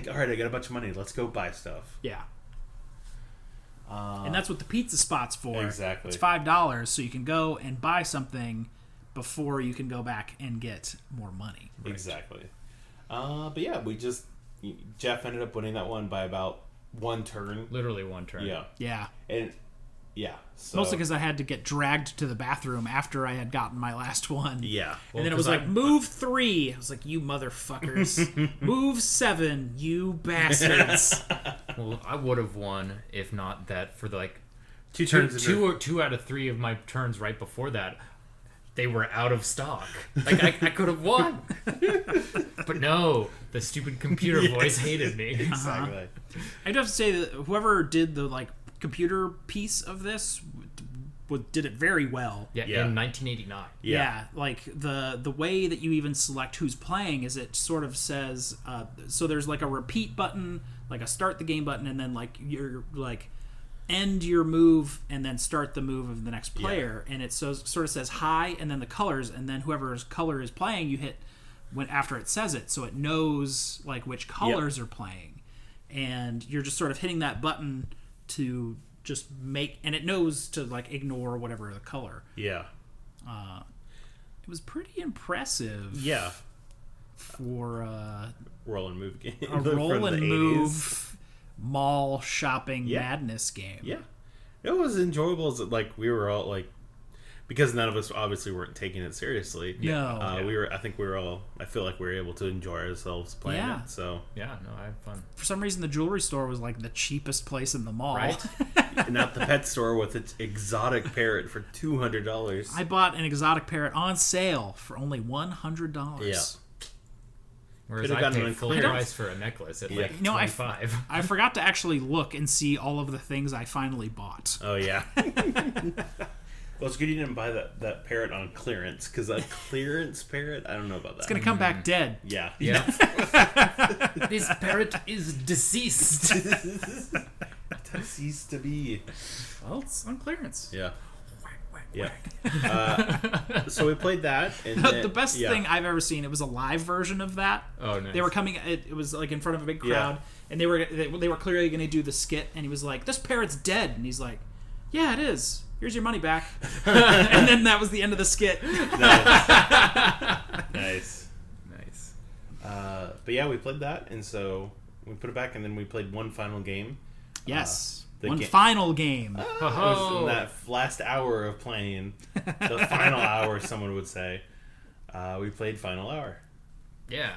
Speaker 1: All right, I got a bunch of money. Let's go buy stuff.
Speaker 2: Yeah. And that's what the pizza spot's for.
Speaker 1: Exactly.
Speaker 2: It's $5, so you can go and buy something before you can go back and get more money.
Speaker 1: Right. Exactly. But yeah, Jeff ended up winning that one by about 1 turn.
Speaker 3: Literally 1 turn.
Speaker 2: Yeah.
Speaker 1: And yeah. So.
Speaker 2: Mostly because I had to get dragged to the bathroom after I had gotten my last one.
Speaker 1: Yeah.
Speaker 2: And then it was like, move 3. I was like, you motherfuckers. Move 7, you bastards.
Speaker 3: Well, I would have won if not that for like
Speaker 1: 2 turns.
Speaker 3: 2 out of 3 of my turns right before that, they were out of stock. Like, I could have won. But no, the stupid computer voice hated me.
Speaker 1: Exactly.
Speaker 2: I'd have to say that whoever did the like computer piece of this did it very well.
Speaker 3: Yeah, in 1989.
Speaker 2: Yeah, like the way that you even select who's playing is it sort of says, so there's like a repeat button, like a start the game button, and then like you're like end your move and then start the move of the next player, and it sort of says hi and then the colors, and then whoever's color is playing you hit when after it says it, so it knows like which colors are playing, and you're just sort of hitting that button to just make, and it knows to like ignore whatever the color.
Speaker 1: Yeah.
Speaker 2: It was pretty impressive.
Speaker 1: Yeah.
Speaker 2: For
Speaker 1: roll and move game.
Speaker 2: A roll and move mall shopping madness game.
Speaker 1: Yeah. It was enjoyable. Like, we were all, like, because none of us obviously weren't taking it seriously.
Speaker 2: No.
Speaker 1: I feel like we were able to enjoy ourselves playing it. So
Speaker 3: Yeah, no, I had fun.
Speaker 2: For some reason, the jewelry store was like the cheapest place in the mall.
Speaker 3: Right.
Speaker 1: Not the pet store with its exotic parrot for $200.
Speaker 2: I bought an exotic parrot on sale for only $100.
Speaker 1: Yeah.
Speaker 3: Whereas
Speaker 1: Could've
Speaker 3: I
Speaker 1: gotten
Speaker 3: paid
Speaker 1: an
Speaker 3: full
Speaker 1: clearance.
Speaker 3: price for a necklace at
Speaker 1: Yeah.
Speaker 3: like
Speaker 2: You know,
Speaker 3: $25.
Speaker 2: I forgot to actually look and see all of the things I finally bought.
Speaker 1: Oh, yeah. Well, it's good you didn't buy that parrot on clearance, because a clearance parrot, I don't know about that.
Speaker 2: It's going to come back dead.
Speaker 1: Yeah.
Speaker 3: Yeah. This parrot is deceased.
Speaker 1: Cease to be.
Speaker 2: Well, it's on clearance.
Speaker 1: Yeah. Yeah. So we played that. And
Speaker 2: The best thing I've ever seen, it was a live version of that.
Speaker 3: Oh, nice.
Speaker 2: They were coming, it was like in front of a big crowd, and they were clearly going to do the skit, and he was like, "This parrot's dead." And he's like, "Yeah, it is. Here's your money back." And then that was the end of the skit.
Speaker 1: Nice. But yeah, we played that, and so we put it back, and then we played one final game.
Speaker 2: Yes.
Speaker 1: The
Speaker 2: One
Speaker 1: ga-
Speaker 2: final game.
Speaker 1: It was in that last hour of playing, the final hour, someone would say, we played Final Hour,
Speaker 3: Yeah.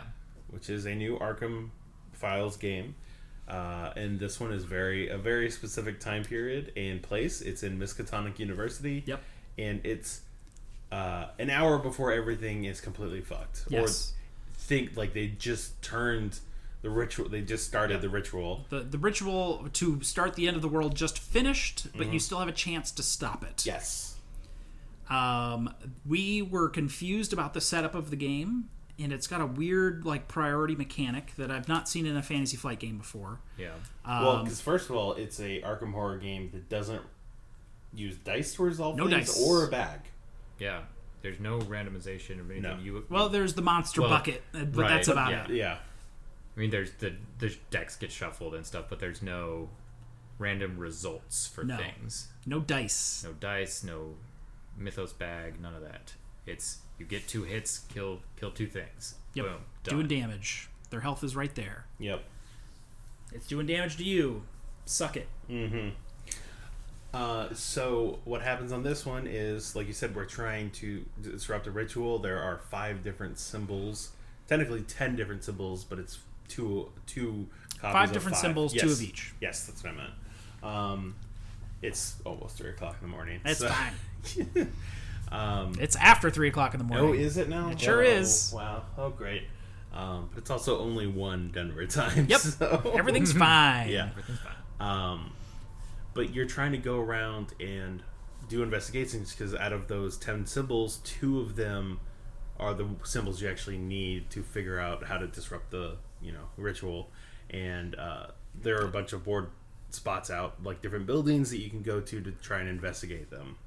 Speaker 1: which is a new Arkham Files game. And this one is a very specific time period and place. It's in Miskatonic University.
Speaker 2: Yep.
Speaker 1: And it's an hour before everything is completely fucked.
Speaker 2: Yes.
Speaker 1: Or think like they just turned the ritual. They just started the ritual.
Speaker 2: The ritual to start the end of the world just finished, but you still have a chance to stop it.
Speaker 1: Yes.
Speaker 2: We were confused about the setup of the game, and it's got a weird like priority mechanic that I've not seen in a Fantasy Flight game before.
Speaker 3: Yeah.
Speaker 1: Well, because first of all, it's a Arkham horror game that doesn't use dice to resolve
Speaker 2: No
Speaker 1: things
Speaker 2: dice.
Speaker 1: or a bag.
Speaker 3: Yeah. There's no randomization or anything.
Speaker 1: No.
Speaker 2: Well, there's the monster bucket, but
Speaker 3: right,
Speaker 2: that's about
Speaker 3: yeah.
Speaker 2: it.
Speaker 1: Yeah.
Speaker 3: I mean, there's the decks get shuffled and stuff, but there's no random results for
Speaker 2: No.
Speaker 3: things.
Speaker 2: No dice.
Speaker 3: No dice, no mythos bag, none of that. It's you get 2 hits, kill 2 things.
Speaker 2: Yep.
Speaker 3: Boom. Done.
Speaker 2: Doing damage. Their health is right there.
Speaker 1: Yep.
Speaker 2: It's doing damage to you. Suck it.
Speaker 1: Mm-hmm. So what happens on this one is, like you said, we're trying to disrupt a ritual. There are 5 different symbols, technically 10 different symbols, but it's two copies
Speaker 2: 5
Speaker 1: of
Speaker 2: different
Speaker 1: 5.
Speaker 2: symbols,
Speaker 1: Yes.
Speaker 2: 2 of each.
Speaker 1: Yes, that's what I meant. It's almost 3 o'clock in the morning.
Speaker 2: It's
Speaker 1: so-
Speaker 2: fine. It's after 3 o'clock in the morning.
Speaker 1: Oh, is it now?
Speaker 2: It sure is.
Speaker 1: Wow. Oh, great. But it's also only 1 Denver time.
Speaker 2: Yep.
Speaker 1: So.
Speaker 2: Everything's fine.
Speaker 1: Yeah.
Speaker 3: Everything's fine.
Speaker 1: But you're trying to go around and do investigations, because out of those 10 symbols, 2 of them are the symbols you actually need to figure out how to disrupt the ritual. And there are a bunch of board spots out, like different buildings that you can go to try and investigate them.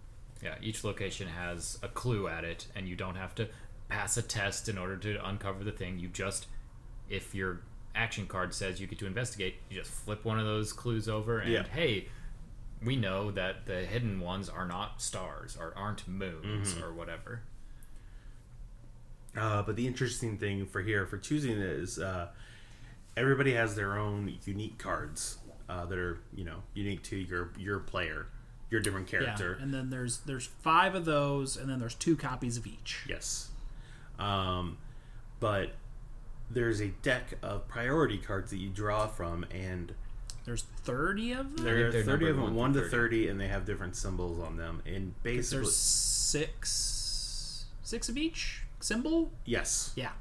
Speaker 3: Yeah, each location has a clue at it, and you don't have to pass a test in order to uncover the thing. You just, if your action card says you get to investigate, you just flip one of those clues over, and hey, we know that the hidden ones are not stars or aren't moons or whatever.
Speaker 1: But the interesting thing for choosing it is everybody has their own unique cards that are unique to your player, your different character.
Speaker 2: Yeah, and then there's 5 of those, and then there's 2 copies of each.
Speaker 1: Yes. But there's a deck of priority cards that you draw from, and
Speaker 2: There's 30 of them?
Speaker 1: there are
Speaker 3: they're
Speaker 1: 30 of
Speaker 3: numbered
Speaker 1: them,
Speaker 3: 1
Speaker 1: 1
Speaker 3: to
Speaker 1: to 30, and they have different symbols on them. And basically,
Speaker 2: There's 6 of each symbol?
Speaker 1: yes.
Speaker 2: Yeah.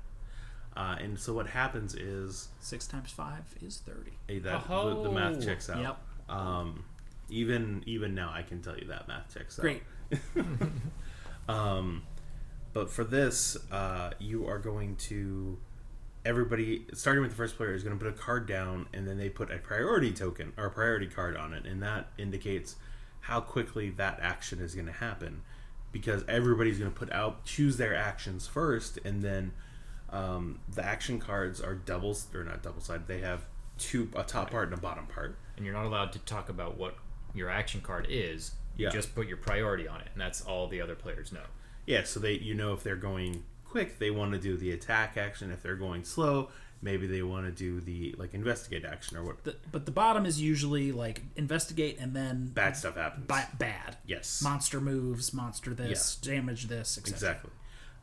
Speaker 1: And so what happens is
Speaker 2: 6 times 5 is 30.
Speaker 1: the math checks out.
Speaker 2: Yep.
Speaker 1: Even now, I can tell you that math checks out.
Speaker 2: Great.
Speaker 1: But for this, you are going to... Everybody, starting with the first player, is going to put a card down, and then they put a priority token, or a priority card on it, and that indicates how quickly that action is going to happen. Because everybody's going to choose their actions first, and then the action cards are not double-sided. They have a top part and a bottom part.
Speaker 3: And you're not allowed to talk about what your action card is. You just put your priority on it, and that's all the other players know.
Speaker 1: Yeah, so if they're going quick, they want to do the attack action. If they're going slow, maybe they want to do the like investigate action or what.
Speaker 2: But the bottom is usually like investigate and then
Speaker 1: bad stuff happens.
Speaker 2: Bad.
Speaker 1: Yes.
Speaker 2: Monster moves, monster this, damage this, etc.
Speaker 1: Exactly.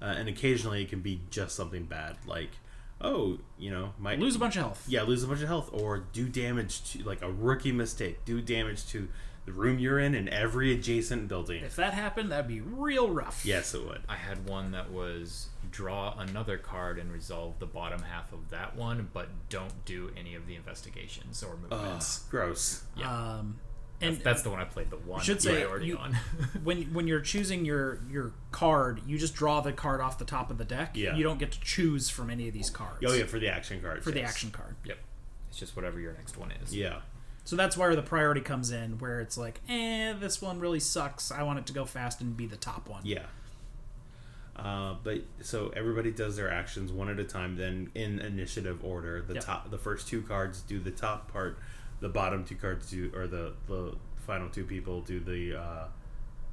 Speaker 1: And occasionally it can be just something bad, like, might
Speaker 2: lose a bunch of health.
Speaker 1: Yeah, lose a bunch of health, or do damage to, like a rookie mistake, do damage to the room you're in and every adjacent building.
Speaker 2: If that happened, that'd be real rough.
Speaker 1: Yes, it would.
Speaker 3: I had one that was draw another card and resolve the bottom half of that one, but don't do any of the investigations or movements.
Speaker 1: Gross.
Speaker 3: Yeah.
Speaker 2: And
Speaker 3: that's the one I played the one priority on.
Speaker 2: when you're choosing your card, you just draw the card off the top of the deck.
Speaker 1: Yeah.
Speaker 2: You don't get to choose from any of these cards.
Speaker 1: Oh yeah, for the action cards.
Speaker 2: The action card.
Speaker 3: Yep. It's just whatever your next one is.
Speaker 1: Yeah.
Speaker 2: So that's where the priority comes in, where it's like, this one really sucks. I want it to go fast and be the top one.
Speaker 1: Yeah. But so everybody does their actions one at a time. Then in initiative order, the first two cards do the top part. The bottom two cards do, or the final two people do the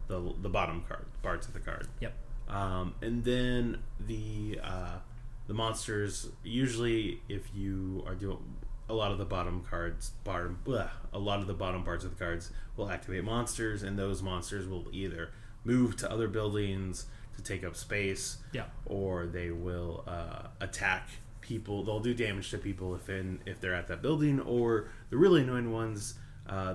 Speaker 1: bottom parts of the card.
Speaker 2: Yep.
Speaker 1: And then the monsters, usually if you are doing a lot of the bottom parts of the cards will activate monsters, and those monsters will either move to other buildings to take up space, or they will attack people. They'll do damage to people if they're at that building, or the really annoying ones,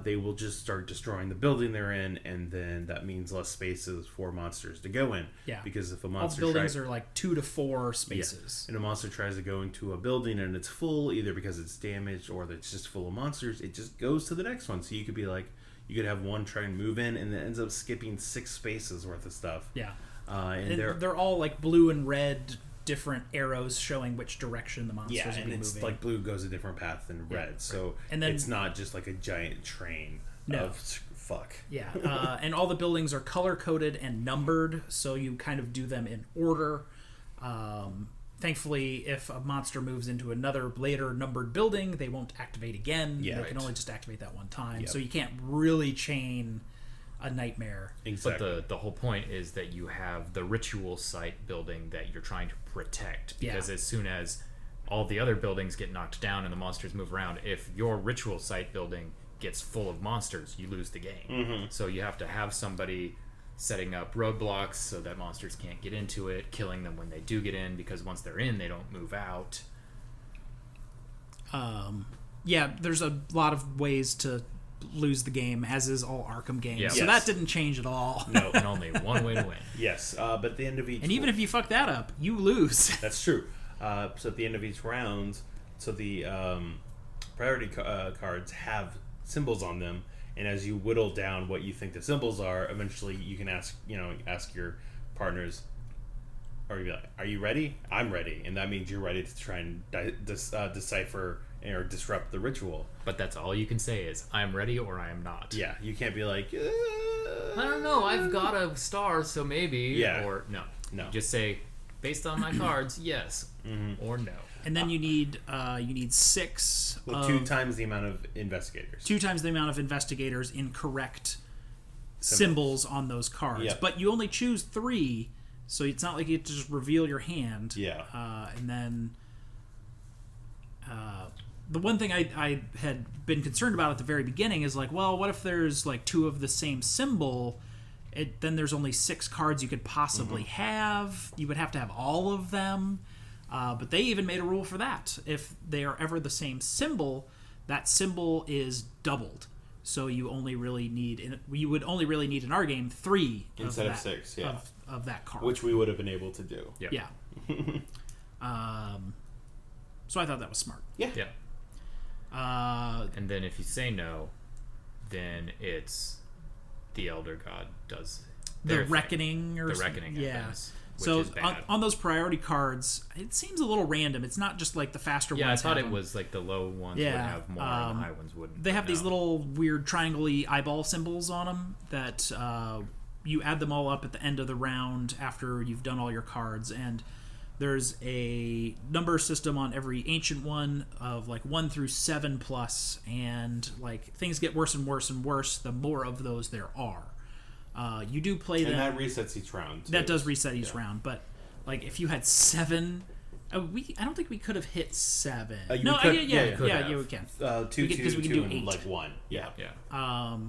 Speaker 1: they will just start destroying the building they're in, and then that means less spaces for monsters to go in.
Speaker 2: Yeah,
Speaker 1: because if a monster
Speaker 2: all buildings are like 2 to 4 spaces,
Speaker 1: and a monster tries to go into a building and it's full, either because it's damaged or it's just full of monsters, it just goes to the next one. So you could be like, you could have one try and move in, and it ends up skipping 6 spaces worth of stuff.
Speaker 2: Yeah,
Speaker 1: and
Speaker 2: they're all like blue and red. Different arrows showing which direction the monsters will be moving. Yeah, and it's
Speaker 1: like blue goes a different path than red, so and then, it's not just like a giant train of fuck.
Speaker 2: Yeah, and all the buildings are color-coded and numbered, so you kind of do them in order. Thankfully, if a monster moves into another later numbered building, they won't activate again.
Speaker 1: Yeah,
Speaker 2: they can only just activate that one time, so you can't really chain a nightmare.
Speaker 1: Exactly.
Speaker 3: But the whole point is that you have the ritual site building that you're trying to protect, because as soon as all the other buildings get knocked down and the monsters move around, if your ritual site building gets full of monsters, you lose the game.
Speaker 1: Mm-hmm.
Speaker 3: So you have to have somebody setting up roadblocks so that monsters can't get into it, killing them when they do get in, because once they're in, they don't move out.
Speaker 2: There's a lot of ways to lose the game, as is all Arkham games.
Speaker 3: Yeah.
Speaker 2: So that didn't change at all.
Speaker 3: No, and only one way to win.
Speaker 1: Yes, but at the end of each...
Speaker 2: And even if you fuck that up, you lose.
Speaker 1: That's true. So at the end of each round, so the priority cards have symbols on them, and as you whittle down what you think the symbols are, eventually you can ask your partners, are you ready? I'm ready. And that means you're ready to try and decipher or disrupt the ritual.
Speaker 3: But that's all you can say is, I'm ready or I am not.
Speaker 1: Yeah, you can't be like,
Speaker 3: I don't know, I've got a star, so maybe.
Speaker 1: Yeah.
Speaker 3: Or no.
Speaker 1: No.
Speaker 3: Just say, based on my cards, yes or no.
Speaker 2: And then you need 6
Speaker 1: with 2 times the amount of investigators.
Speaker 2: 2 times the amount of investigators in correct symbols on those cards.
Speaker 1: Yep.
Speaker 2: But you only choose 3, so it's not like you have to just reveal your hand.
Speaker 1: Yeah.
Speaker 2: And then the one thing I had been concerned about at the very beginning is like, well, what if there's like 2 of the same symbol? Then there's only 6 cards you could possibly have. You would have to have all of them. But they even made a rule for that. If they are ever the same symbol, that symbol is doubled. So you would only really need in our game 3
Speaker 1: instead of 6,
Speaker 2: of that card,
Speaker 1: which we would have been able to do.
Speaker 3: Yep.
Speaker 2: Yeah. So I thought that was smart.
Speaker 1: Yeah.
Speaker 3: And then if you say no, then it's the Elder God does
Speaker 2: the reckoning or
Speaker 3: the reckoning
Speaker 2: happens, which
Speaker 3: so
Speaker 2: is bad. On those priority cards, it seems a little random. It's not just like the faster ones.
Speaker 3: Yeah, I thought it was like the low ones would have more and the high ones wouldn't.
Speaker 2: They have these little weird triangle-y eyeball symbols on them that you add them all up at the end of the round after you've done all your cards, and there's a number system on every ancient one of like 1 through 7 plus, and like things get worse and worse and worse the more of those there are. You do play them.
Speaker 1: And that resets each round, too.
Speaker 2: That does reset each round, but like if you had 7 I don't think we could have hit 7.
Speaker 1: You
Speaker 2: no,
Speaker 1: could-
Speaker 2: yeah,
Speaker 1: you
Speaker 2: we can.
Speaker 1: 2,
Speaker 2: because we can do
Speaker 1: and
Speaker 2: 8.
Speaker 1: like 1. Yeah.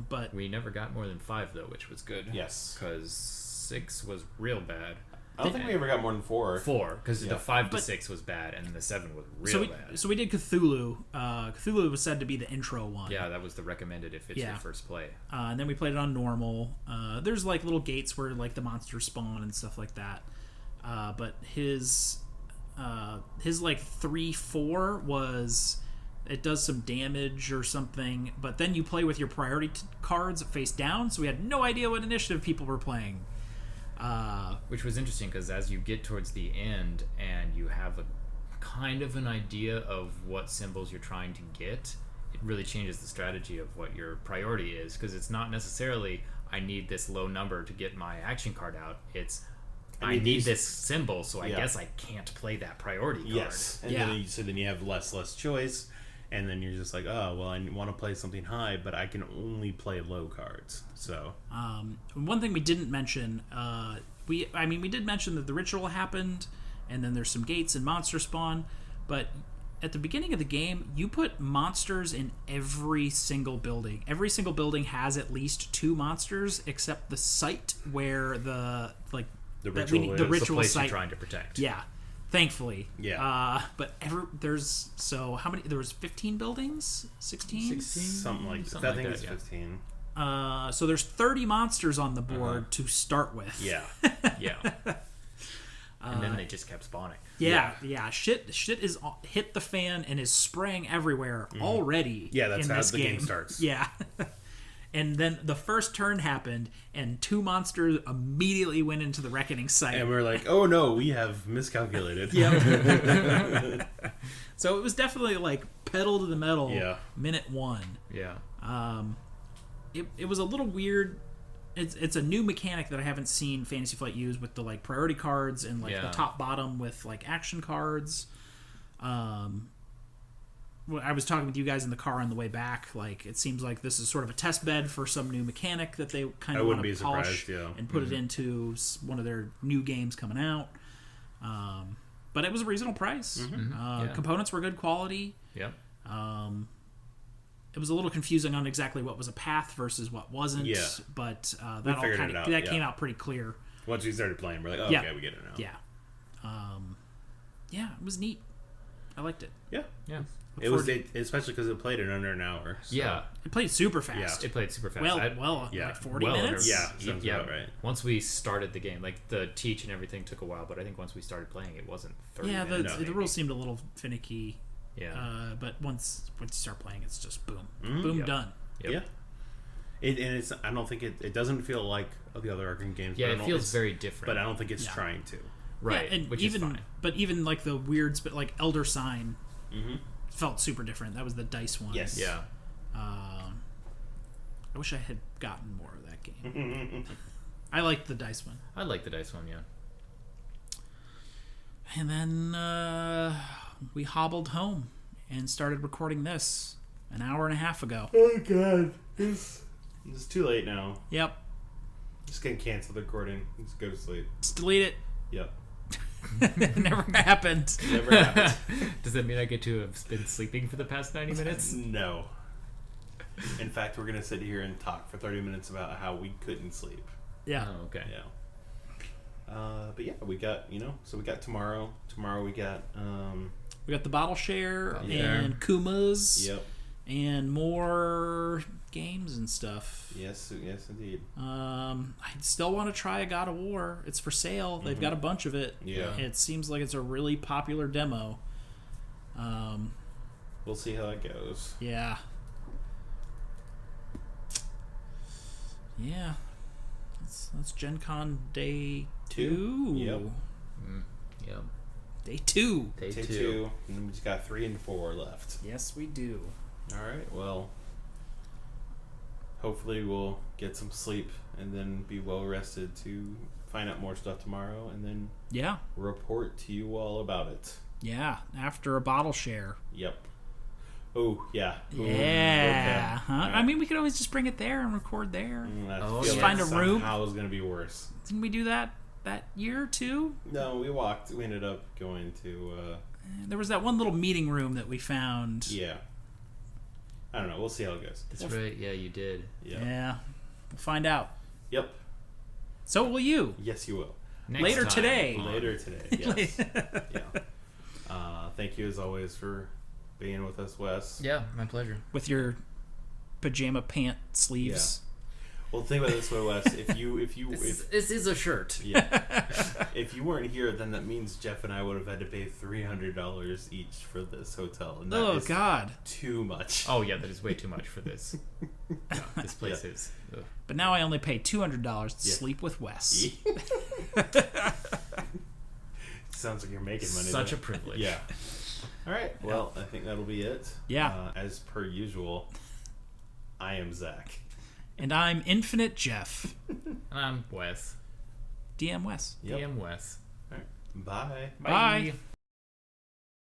Speaker 2: But
Speaker 3: We never got more than 5 though, which was good.
Speaker 1: Yes.
Speaker 3: Because 6 was real bad.
Speaker 1: I don't think we ever got more than 4.
Speaker 3: 4, because
Speaker 1: Yeah.
Speaker 3: the 5 to
Speaker 2: But-
Speaker 3: 6 was bad, and the 7 was real bad.
Speaker 2: So we did Cthulhu. Cthulhu was said to be the intro one.
Speaker 3: Yeah, that was the recommended if it's your first play.
Speaker 2: And then we played it on normal. There's like little gates where like the monsters spawn and stuff like that. But his like 3-4 was it does some damage or something, but then you play with your priority cards face down, so we had no idea what initiative people were playing.
Speaker 3: Which was interesting because as you get towards the end and you have a kind of an idea of what symbols you're trying to get, it really changes the strategy of what your priority is, because it's not necessarily I need this low number to get my action card out. It's I need this symbol, so I guess I can't play that priority card.
Speaker 1: Yes. And then you have less choice, and then you're just like, oh, well, I want to play something high, but I can only play low cards. So
Speaker 2: one thing we didn't mention, we did mention that the ritual happened, and then there's some gates and monster spawn, but at the beginning of the game, you put monsters in every single building. Every single building has at least 2 monsters, except the site where the ritual
Speaker 3: place
Speaker 2: site
Speaker 3: you're trying to protect.
Speaker 2: Yeah, thankfully.
Speaker 1: Yeah.
Speaker 2: But there's how many? There was 15 buildings, 16,
Speaker 1: something like that. I think it's 15.
Speaker 2: So there's 30 monsters on the board to start with.
Speaker 1: Yeah.
Speaker 3: Yeah. And then they just kept spawning.
Speaker 2: Yeah. Shit is hit the fan and is spraying everywhere already.
Speaker 1: Yeah, that's
Speaker 2: in
Speaker 1: how
Speaker 2: this
Speaker 1: the game starts.
Speaker 2: Yeah. And then the first turn happened, and 2 monsters immediately went into the reckoning site.
Speaker 1: And we're like, oh no, we have miscalculated.
Speaker 2: Yeah. So it was definitely like pedal to the metal.
Speaker 1: Yeah.
Speaker 2: Minute 1.
Speaker 3: Yeah.
Speaker 2: It was a little weird. It's a new mechanic that I haven't seen Fantasy Flight use with the like priority cards and like the top bottom with like action cards. I was talking with you guys in the car on the way back. Like, it seems like this is sort of a test bed for some new mechanic that they kind of want to polish and put it into one of their new games coming out. But it was a reasonable price. Components were good quality.
Speaker 3: Yep.
Speaker 2: It was a little confusing on exactly what was a path versus what wasn't.
Speaker 1: Yeah.
Speaker 2: But that came out pretty clear.
Speaker 1: Once we started playing, we're like, oh, okay, we get it now.
Speaker 2: Yeah. It was neat. I liked it.
Speaker 1: Yeah.
Speaker 3: Yeah.
Speaker 1: It was especially because it played in under an hour. So.
Speaker 3: Yeah.
Speaker 2: It played super fast.
Speaker 3: It played super fast.
Speaker 2: Like 40 minutes?
Speaker 1: Yeah, sounds about right.
Speaker 3: Once we started the game, like the teach and everything took a while, but I think once we started playing, it wasn't 30 minutes.
Speaker 2: The rules seemed a little finicky.
Speaker 3: Yeah.
Speaker 2: But once you start playing, it's just boom. Boom, done.
Speaker 3: Yep.
Speaker 1: Yeah. I don't think it doesn't feel like the other Arkham games.
Speaker 3: Yeah, it feels very different.
Speaker 1: But I don't think it's trying to.
Speaker 3: Right,
Speaker 2: and
Speaker 3: which
Speaker 2: even,
Speaker 3: is fine.
Speaker 2: But even like the weird, like Elder Sign felt super different. That was the dice one.
Speaker 1: Yes.
Speaker 3: Yeah.
Speaker 2: I wish I had gotten more of that game. I liked the dice one.
Speaker 3: I like the dice one, yeah.
Speaker 2: And then we hobbled home and started recording this an hour and a half ago.
Speaker 1: Oh god, it's too late now.
Speaker 2: Yep.
Speaker 1: Just gonna cancel the recording. Just go to sleep.
Speaker 2: Just delete it.
Speaker 1: Yep.
Speaker 2: Never happened.
Speaker 1: Never happened.
Speaker 3: Does that mean I get to have been sleeping for the past 90 minutes?
Speaker 1: No. In fact, we're gonna sit here and talk for 30 minutes about how we couldn't sleep.
Speaker 2: Yeah.
Speaker 3: Oh, okay.
Speaker 1: Yeah. But yeah, we got so we got tomorrow. Tomorrow we got
Speaker 2: the bottle share and Kumas.
Speaker 1: Yep.
Speaker 2: And more games and stuff.
Speaker 1: Yes, indeed.
Speaker 2: I still want to try a God of War. It's for sale. They've got a bunch of it.
Speaker 1: Yeah.
Speaker 2: It seems like it's a really popular demo.
Speaker 1: We'll see how that goes.
Speaker 2: Yeah. Yeah. That's Gen Con Day 2.
Speaker 1: Yep.
Speaker 3: Yep.
Speaker 2: Day 2.
Speaker 3: Day 2.
Speaker 1: And then we just got 3 and 4 left.
Speaker 2: Yes, we do.
Speaker 1: All right. Well, hopefully we'll get some sleep and then be well rested to find out more stuff tomorrow and then report to you all about it.
Speaker 2: Yeah, after a bottle share.
Speaker 1: Yep. Oh, yeah.
Speaker 2: Yeah.
Speaker 1: Okay.
Speaker 2: Huh?
Speaker 1: Right.
Speaker 2: I mean, we could always just bring it there and record there.
Speaker 1: Just
Speaker 2: find a room.
Speaker 1: How is going to be worse.
Speaker 2: Didn't we do that that year too.
Speaker 1: No, we walked. We ended up going to.
Speaker 2: There was that one little meeting room that we found.
Speaker 1: Yeah. I don't know. We'll see how it goes.
Speaker 3: That's right. Yeah, you did.
Speaker 2: Yeah. We'll find out.
Speaker 1: Yep.
Speaker 2: So will you.
Speaker 1: Yes, you will.
Speaker 2: Later today.
Speaker 1: Later today. Yes. Yeah. Thank you as always for being with us, Wes.
Speaker 3: Yeah, my pleasure.
Speaker 2: With your pajama pant sleeves.
Speaker 1: Well, think about it this way, Wes.
Speaker 3: This is a shirt.
Speaker 1: Yeah. If you weren't here, then that means Jeff and I would have had to pay $300 each for this hotel. And that is
Speaker 2: God.
Speaker 1: Too much.
Speaker 3: Oh yeah, that is way too much for this. Yeah, this place is. Ugh.
Speaker 2: But now I only pay $200 to sleep with Wes.
Speaker 1: Sounds like you're making money.
Speaker 3: Such a privilege.
Speaker 1: Yeah. All right. Well, I think that'll be it.
Speaker 2: Yeah.
Speaker 1: As per usual, I am Zach.
Speaker 2: And I'm Infinite Jeff.
Speaker 3: And I'm Wes.
Speaker 2: DM Wes.
Speaker 1: Yep.
Speaker 3: DM Wes.
Speaker 1: All right. Bye.
Speaker 2: Bye.